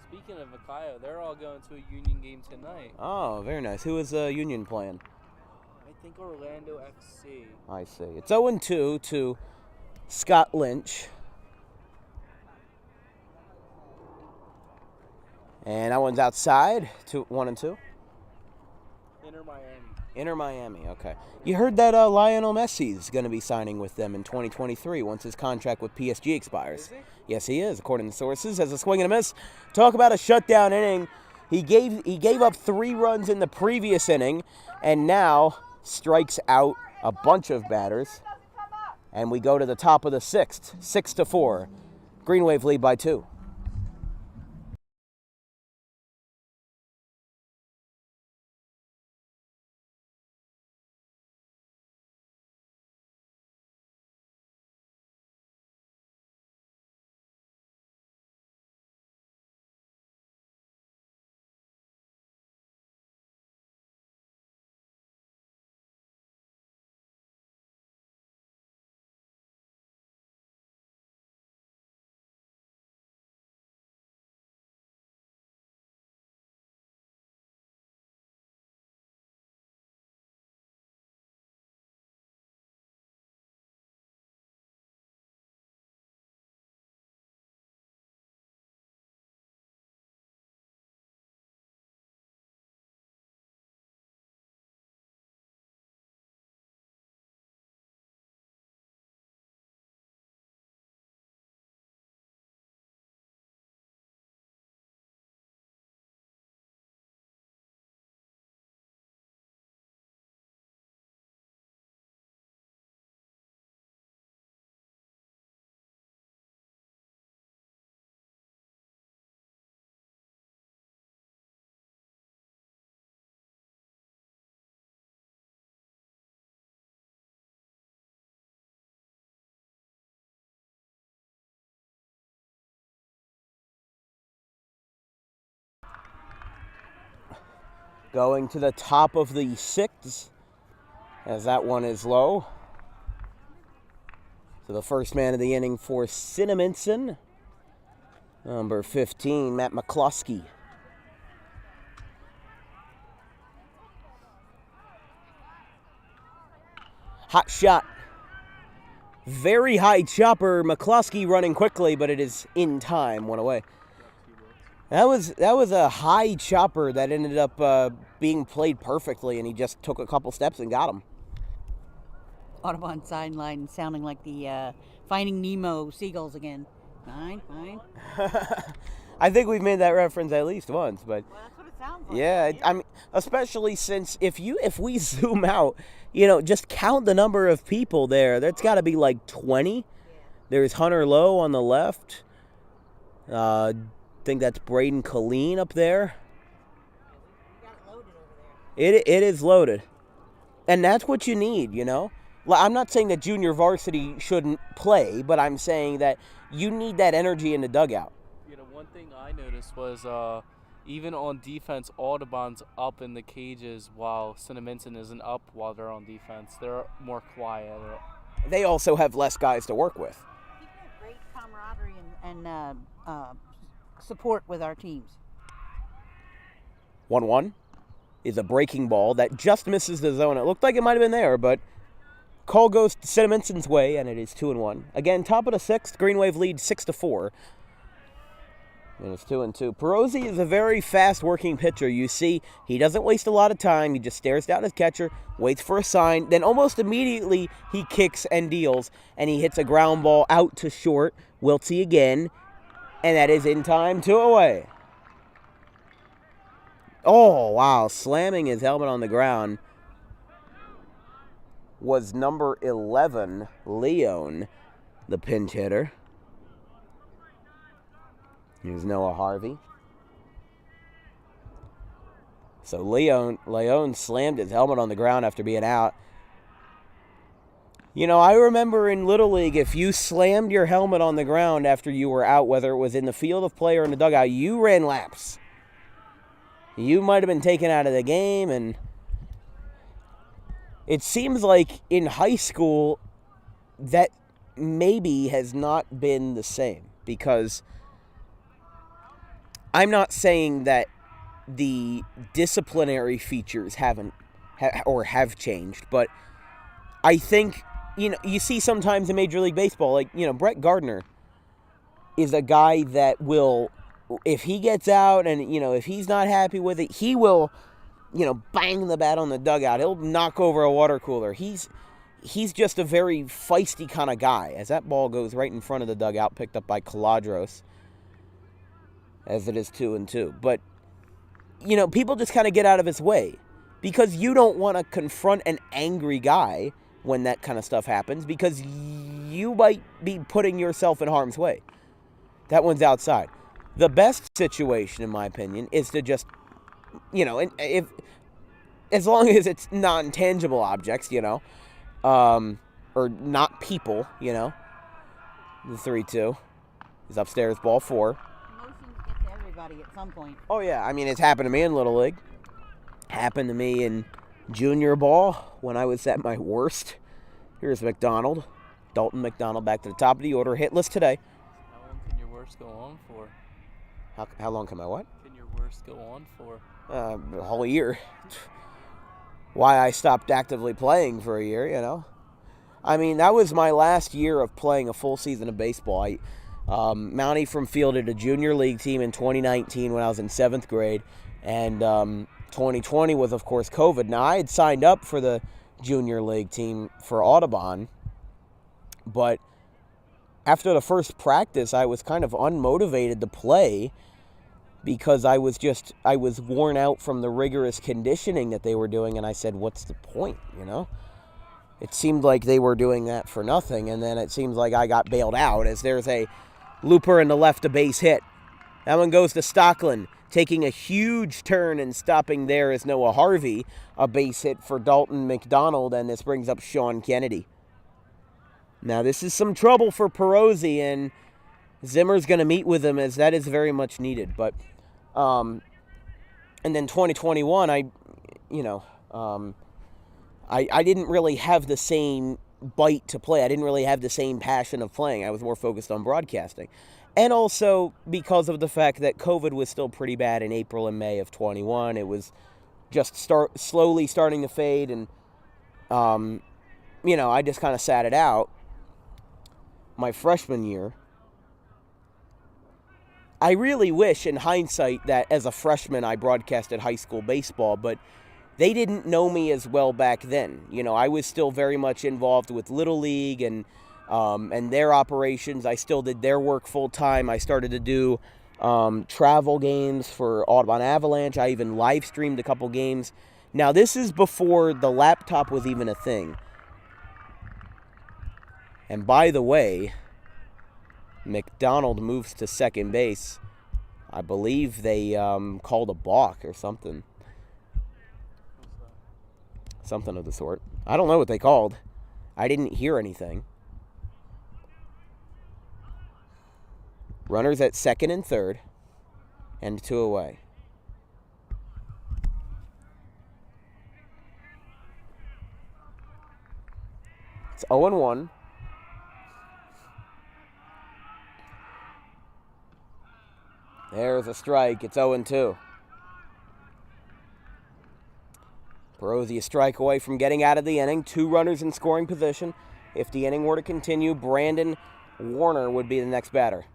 Speaking of Makayo, they're all going to a Union game tonight. Oh, very nice. Who is Union playing? I think Orlando FC. I see. It's 0-2 to Scott Lynch. And that one's outside, 1-2. Inter Miami, okay. You heard that Lionel Messi is going to be signing with them in 2023 once his contract with PSG expires. Is he? Yes, he is, according to sources. As a swing and a miss, talk about a shutdown inning. He gave up 3 runs in the previous inning, and now strikes out a bunch of batters. And we go to the top of the 6th, 6-4. Green Wave lead by 2. Going to the top of the 6th, as that one is low. So the first man of the inning for Cinnaminson, number 15, Matt McCloskey. Hot shot. Very high chopper. McCloskey running quickly, but it is in time. One away. That was a high chopper that ended up being played perfectly, and he just took a couple steps and got him. Audubon sideline sounding like the Finding Nemo seagulls again. Fine. I think we've made that reference at least once, but Well, that's what it sounds like. yeah, I mean, especially since if we zoom out, just count the number of people there. That's got to be like 20. Yeah. There's Hunter Lowe on the left. I think that's Braden Colleen up there. You got it loaded over there. It is loaded. And that's what you need, I'm not saying that junior varsity shouldn't play, but I'm saying that you need that energy in the dugout. One thing I noticed was even on defense, Audubon's up in the cages while Cinnaminson isn't up while they're on defense. They're more quiet. They also have less guys to work with. I think we have great camaraderie and support with our teams. 1-1 is a breaking ball that just misses the zone. It looked like it might have been there, but call goes Cinnaminson's way, and it is 2-1. Again, top of the 6th, Green Wave lead 6-4. And it's 2-2. Perrosi is a very fast-working pitcher. You see, he doesn't waste a lot of time. He just stares down his catcher, waits for a sign, then almost immediately he kicks and deals, and he hits a ground ball out to short. Wiltsey again, and that is in time, 2 away. Oh, wow, slamming his helmet on the ground was number 11, Leon, the pinch hitter. Here's Noah Harvey. So Leon slammed his helmet on the ground after being out. I remember in Little League, if you slammed your helmet on the ground after you were out, whether it was in the field of play or in the dugout, you ran laps. You might have been taken out of the game, and it seems like in high school that maybe has not been the same, because I'm not saying that the disciplinary features haven't or have changed. But I think, you see sometimes in Major League Baseball, like, Brett Gardner is a guy that will, if he gets out and, if he's not happy with it, he will, bang the bat on the dugout. He'll knock over a water cooler. He's just a very feisty kind of guy. As that ball goes right in front of the dugout, picked up by Caladros, as it is 2-2. But, people just kind of get out of his way because you don't want to confront an angry guy when that kind of stuff happens because you might be putting yourself in harm's way. That one's outside. The best situation, in my opinion, is to just, if as long as it's non-tangible objects, or not people, The 3-2 is upstairs, ball 4. Emotions get to everybody at some point. Oh, yeah. I mean, it's happened to me in Little League. Happened to me in junior ball when I was at my worst. Here's McDonald. Dalton McDonald back to the top of the order. Hitless today. How long can your worst go on for? How long can my what? Can your worst go on for? A whole year. Why I stopped actively playing for a year, I mean, that was my last year of playing a full season of baseball. Mount Ephraim fielded a junior league team in 2019 when I was in 7th grade, and 2020 was, of course, COVID. Now, I had signed up for the junior league team for Audubon, but after the first practice, I was kind of unmotivated to play because I was worn out from the rigorous conditioning that they were doing, and I said, what's the point, It seemed like they were doing that for nothing, and then it seems like I got bailed out as there's a looper in the left, a base hit. That one goes to Stockland, taking a huge turn and stopping there is Noah Harvey, a base hit for Dalton McDonald, and this brings up Sean Kennedy. Now, this is some trouble for Perrosi, and Zimmer's going to meet with him as that is very much needed. But, and then 2021, I didn't really have the same bite to play. I didn't really have the same passion of playing. I was more focused on broadcasting. And also because of the fact that COVID was still pretty bad in April and May of 21. It was just slowly starting to fade, and, I just kind of sat it out. My freshman year, I really wish in hindsight that as a freshman I broadcasted high school baseball, but they didn't know me as well back then. I was still very much involved with Little League and their operations. I still did their work full time. I started to do travel games for Audubon Avalanche. I even live streamed a couple games. Now, this is before the laptop was even a thing. And by the way, McDonald moves to second base. I believe they called a balk or something. Something of the sort. I don't know what they called. I didn't hear anything. Runners at second and third, and 2 away. It's 0-1. There's a strike. It's 0-2. Perrosi a strike away from getting out of the inning. 2 runners in scoring position. If the inning were to continue, Brandon Warner would be the next batter.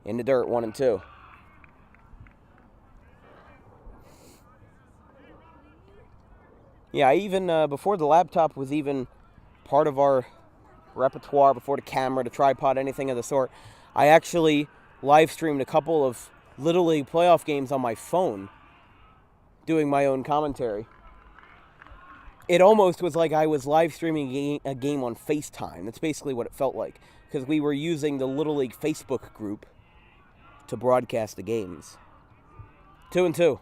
In the dirt, 1-2. Yeah, even before the laptop was even part of our repertoire, before the camera, the tripod, anything of the sort, I actually live streamed a couple of Little League playoff games on my phone, doing my own commentary. It almost was like I was live streaming a game on FaceTime. That's basically what it felt like, because we were using the Little League Facebook group to broadcast the games. 2-2.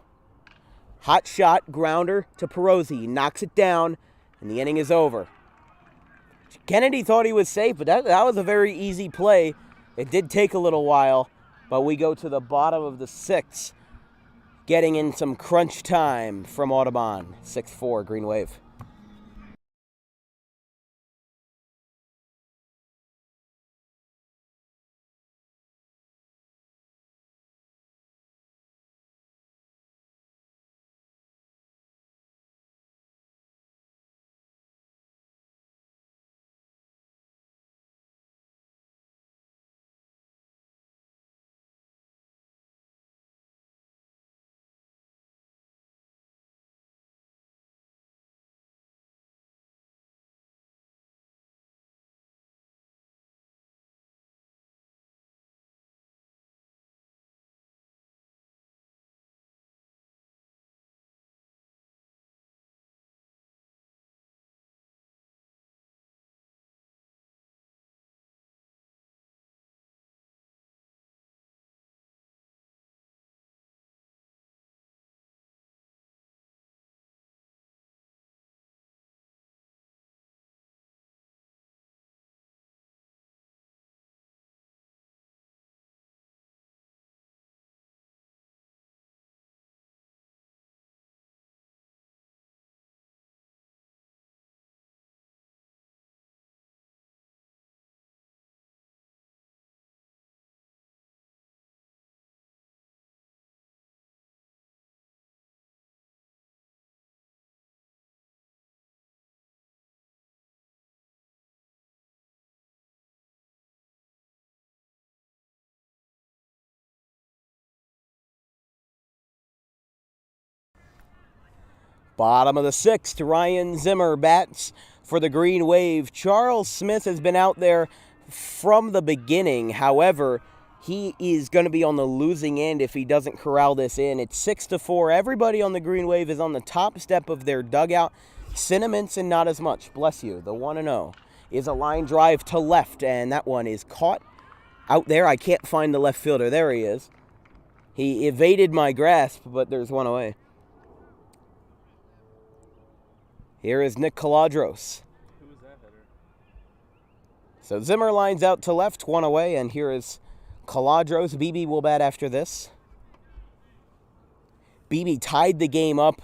Hot shot, grounder to Perrosi. He knocks it down, and the inning is over. Kennedy thought he was safe, but that was a very easy play. It did take a little while, but we go to the bottom of the 6th, getting in some crunch time from Audubon. 6-4, Green Wave. Bottom of the 6th, Ryan Zimmer bats for the Green Wave. Charles Smith has been out there from the beginning. However, he is going to be on the losing end if he doesn't corral this in. It's 6-4. Everybody on the Green Wave is on the top step of their dugout. Cinnaminson, not as much. Bless you. The 1-0 is a line drive to left, and that one is caught out there. I can't find the left fielder. There he is. He evaded my grasp, but there's one away. Here is Nick Caladros. Who was that hitter? So Zimmer lines out to left, one away, and here is Caladros. BB will bat after this. BB tied the game up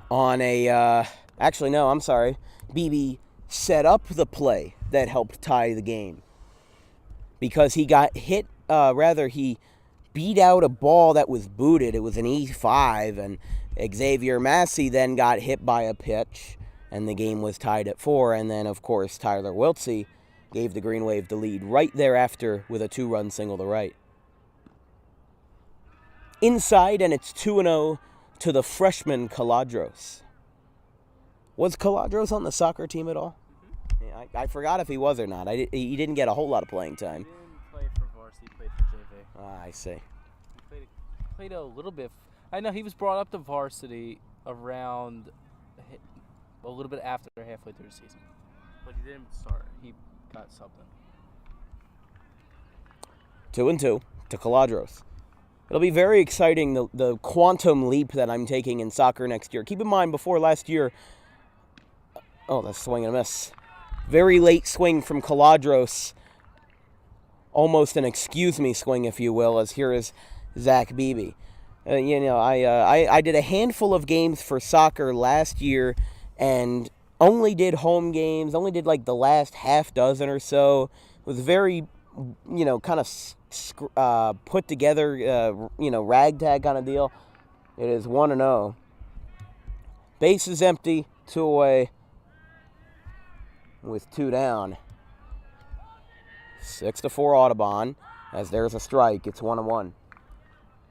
on a, actually, no, I'm sorry. BB set up the play that helped tie the game because he got hit, he beat out a ball that was booted. It was an E5, and Xavier Massey then got hit by a pitch, and the game was tied at 4. And then, of course, Tyler Wiltsey gave the Green Wave the lead right thereafter with a 2-run single to right. Inside, and it's 2-0 to the freshman Caladros. Was Caladros on the soccer team at all? Yeah, I forgot if he was or not. He didn't get a whole lot of playing time. He didn't play for varsity. He played for JV. I see. He played a little bit. I know he was brought up to varsity around a little bit after halfway through the season. But he didn't start. He got something. 2-2 to Caladros. It'll be very exciting, the quantum leap that I'm taking in soccer next year. Keep in mind, before last year, oh, that's swing and a miss. Very late swing from Caladros. Almost an excuse me swing, if you will, as here is Zach Beebe. I did a handful of games for soccer last year and only did home games, only did like the last half dozen or so. It was very, kind of put together, ragtag kind of deal. It is 1-0. Base is empty, 2 away with 2 down. 6-4 Audubon, as there's a strike. It's 1-1.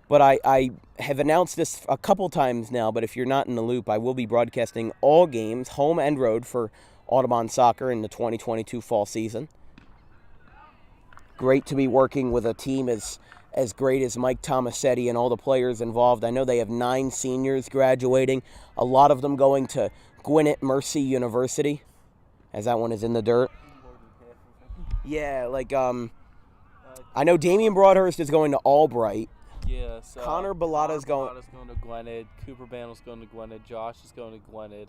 But I have announced this a couple times now, but if you're not in the loop, I will be broadcasting all games, home and road, for Audubon Soccer in the 2022 fall season. Great to be working with a team as great as Mike Tomasetti and all the players involved. I know they have 9 seniors graduating, a lot of them going to Gwinnett Mercy University, as that one is in the dirt. Yeah, I know Damian Broadhurst is going to Albright. Yeah, so Connor Bellata's going to Gwinnett. Cooper Bandel's going to Gwinnett. Josh is going to Gwinnett.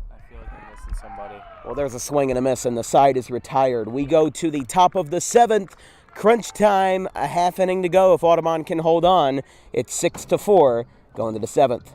I feel like I'm missing somebody. Well, there's a swing and a miss, and the side is retired. We go to the top of the 7th. Crunch time, a half inning to go. If Audubon can hold on, it's 6-4 going to the 7th.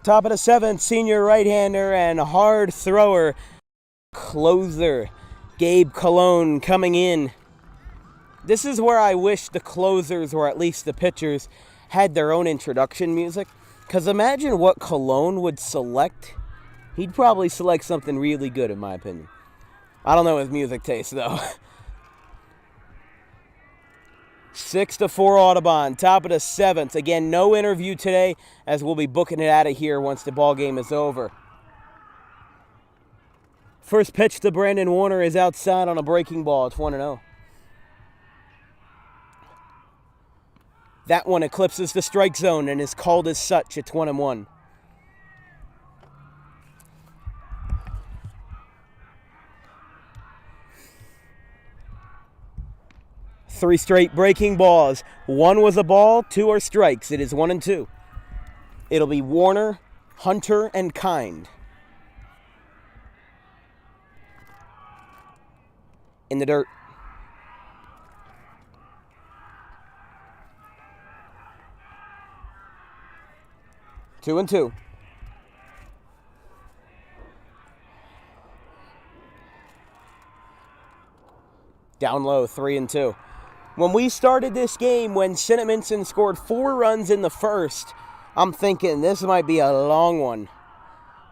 Top of the 7th, senior right-hander and hard thrower, closer, Gabe Cologne coming in. This is where I wish the closers, or at least the pitchers, had their own introduction music. Because imagine what Cologne would select. He'd probably select something really good, in my opinion. I don't know his music taste, though. 6-4 Audubon, top of the 7th. Again, no interview today, as we'll be booking it out of here once the ball game is over. First pitch to Brandon Warner is outside on a breaking ball. It's 1-0. That one eclipses the strike zone and is called as such. It's 1-1. Three straight breaking balls. One was a ball, 2 are strikes. It is 1-2. It'll be Warner, Hunter, and Kind. In the dirt. Two and two. Down low, 3-2. When we started this game, when Cinnaminson scored 4 runs in the first, I'm thinking this might be a long one.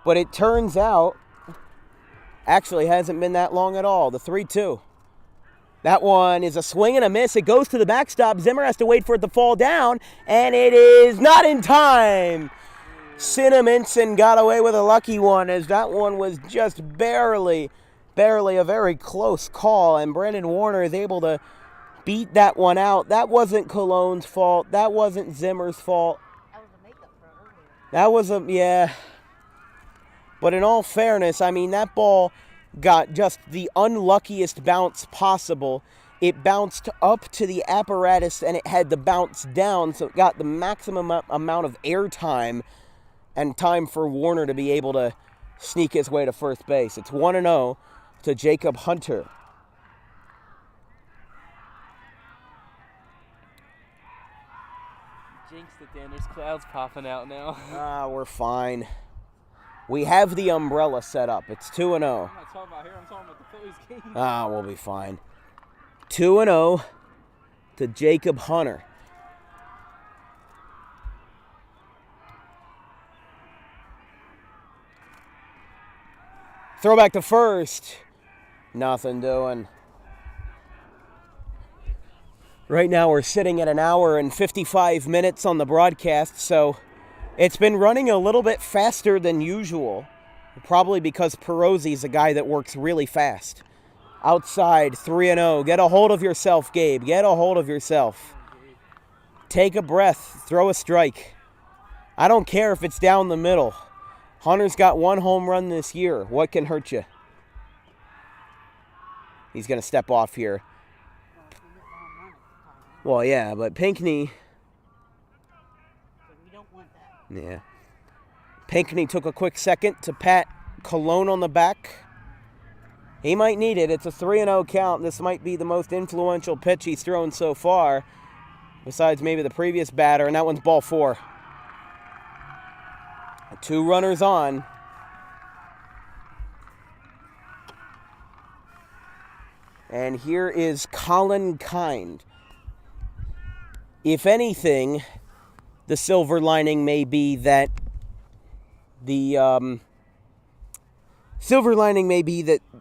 But it turns out, actually hasn't been that long at all. The 3-2. That one is a swing and a miss. It goes to the backstop. Zimmer has to wait for it to fall down, and it is not in time. Cinnaminson got away with a lucky one, as that one was just barely a very close call, and Brandon Warner is able to beat that one out. That wasn't Cologne's fault. That wasn't Zimmer's fault. That was a makeup for earlier. That was yeah. But in all fairness, I mean, that ball got just the unluckiest bounce possible. It bounced up to the apparatus, and it had to bounce down, so it got the maximum amount of air time and time for Warner to be able to sneak his way to first base. It's 1-0 to Jacob Hunter. Jinxed it, Dan. There's clouds popping out now. We're fine. We have the umbrella set up. It's 2-0. I'm not talking about here. I'm talking about the Phillies game. We'll be fine. 2-0 to Jacob Hunter. Throw back to first. Nothing doing. Right now we're sitting at 1 hour and 55 minutes on the broadcast, so it's been running a little bit faster than usual. Probably because Perrosi is a guy that works really fast. Outside, 3-0. Get a hold of yourself, Gabe. Get a hold of yourself. Take a breath. Throw a strike. I don't care if it's down the middle. Hunter's got 1 home run this year. What can hurt you? He's going to step off here. Well, yeah, but Pinckney... We don't want that. Yeah. Pinckney took a quick second to pat Cologne on the back. He might need it. It's a 3-0 count. This might be the most influential pitch he's thrown so far, besides maybe the previous batter, and that one's ball 4. 2 runners on. And here is Colin Kind. If anything, the silver lining may be that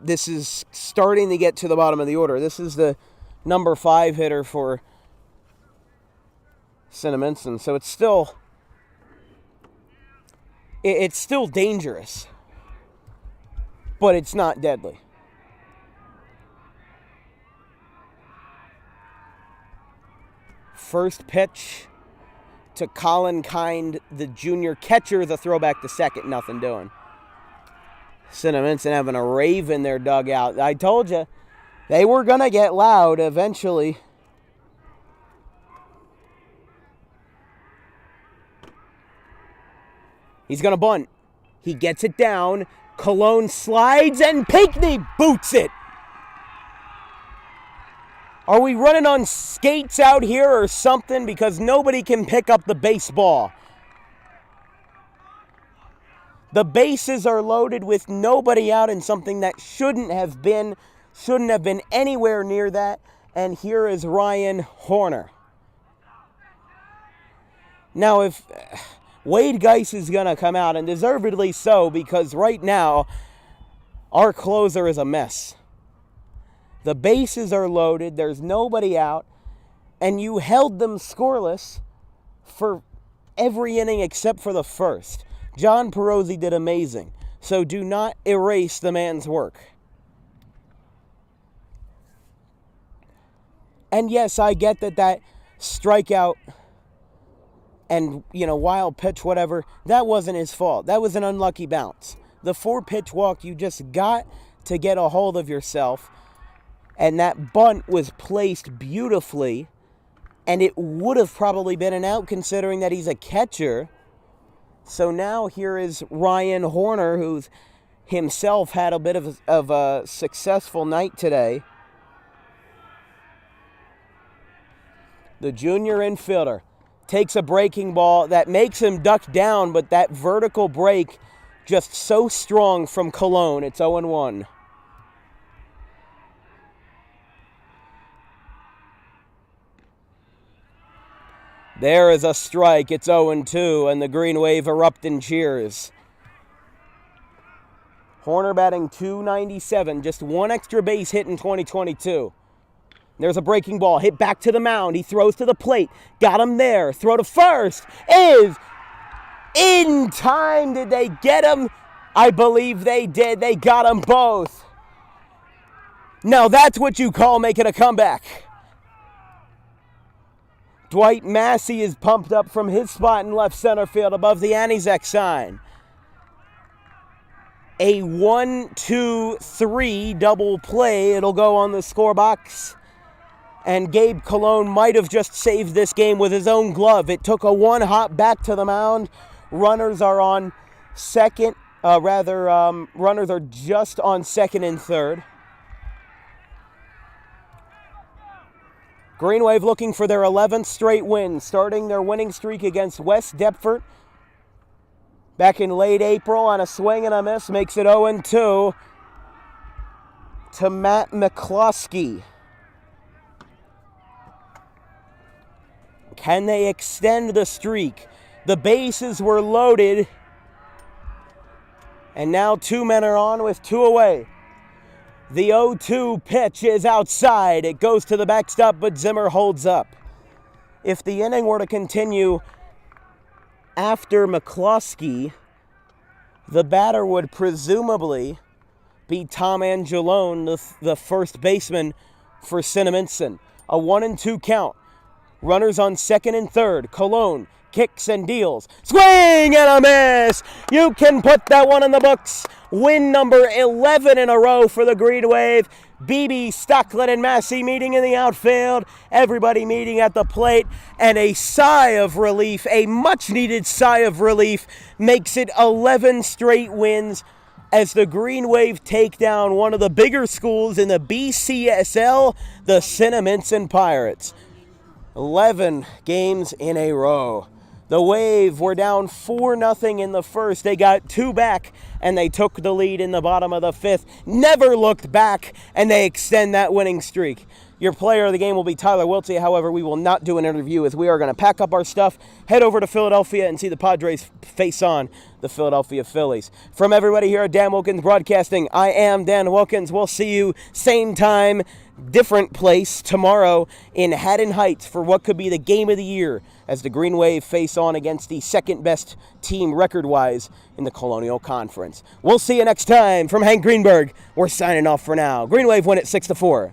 this is starting to get to the bottom of the order. This is the number 5 hitter for Cinnaminson, so it's still dangerous, but it's not deadly. First pitch to Colin Kind, the junior catcher, the throwback to second, nothing doing. Cinnaminson having a rave in their dugout. I told you, they were going to get loud eventually. He's going to bunt. He gets it down. Cologne slides, and Pinckney boots it. Are we running on skates out here or something? Because nobody can pick up the baseball. The bases are loaded with nobody out in something that shouldn't have been anywhere near that. And here is Ryan Horner. Now, if Wade Geis is going to come out, and deservedly so, because right now our closer is a mess. The bases are loaded, there's nobody out, and you held them scoreless for every inning except for the first. John Perrosi did amazing, so do not erase the man's work. And yes, I get that strikeout and, wild pitch, whatever, that wasn't his fault. That was an unlucky bounce. The 4-pitch walk, you just got to get a hold of yourself. And that bunt was placed beautifully. And it would have probably been an out considering that he's a catcher. So now here is Ryan Horner, who's himself had a bit of a successful night today. The junior infielder takes a breaking ball that makes him duck down, but that vertical break just so strong from Cologne. It's 0-1. There is a strike. It's 0-2, and the Green Wave erupt in cheers. Horner batting .297, just one extra base hit in 2022. There's a breaking ball, hit back to the mound. He throws to the plate. Got him there. Throw to first is in time. Did they get him? I believe they did. They got them both. Now that's what you call making a comeback. Dwight Massey is pumped up from his spot in left center field above the Anizek sign. A 1-2-3 double play. It'll go on the score box. And Gabe Cologne might have just saved this game with his own glove. It took a one hop back to the mound. Runners are on second. Runners are just on second and third. Green Wave looking for their 11th straight win, starting their winning streak against West Deptford back in late April on a swing and a miss. Makes it 0-2 to Matt McCloskey. Can they extend the streak? The bases were loaded. And now 2 men are on with 2 away. The 0-2 pitch is outside. It goes to the backstop, but Zimmer holds up. If the inning were to continue after McCloskey, the batter would presumably be Tom Angelone, the first baseman for Cinnaminson. A 1-2 count. Runners on second and third. Cologne kicks and deals. Swing and a miss! You can put that one in the books. Win number 11 in a row for the Green Wave. Beebe, Stocklin, and Massey meeting in the outfield. Everybody meeting at the plate. And a sigh of relief, a much-needed sigh of relief, makes it 11 straight wins as the Green Wave take down one of the bigger schools in the BCSL, the Cinnaminson Pirates. 11 games in a row. The Wave were down 4-0 in the first. They got 2 back, and they took the lead in the bottom of the 5th. Never looked back, and they extend that winning streak. Your player of the game will be Tyler Wiltsey. However, we will not do an interview as we are going to pack up our stuff, head over to Philadelphia, and see the Padres face on the Philadelphia Phillies. From everybody here at Dan Wilkins Broadcasting, I am Dan Wilkins. We'll see you same time, different place tomorrow in Haddon Heights for what could be the game of the year as the Green Wave face on against the second best team record-wise in the Colonial Conference. We'll see you next time. From Hank Greenberg, we're signing off for now. Green Wave win it 6-4.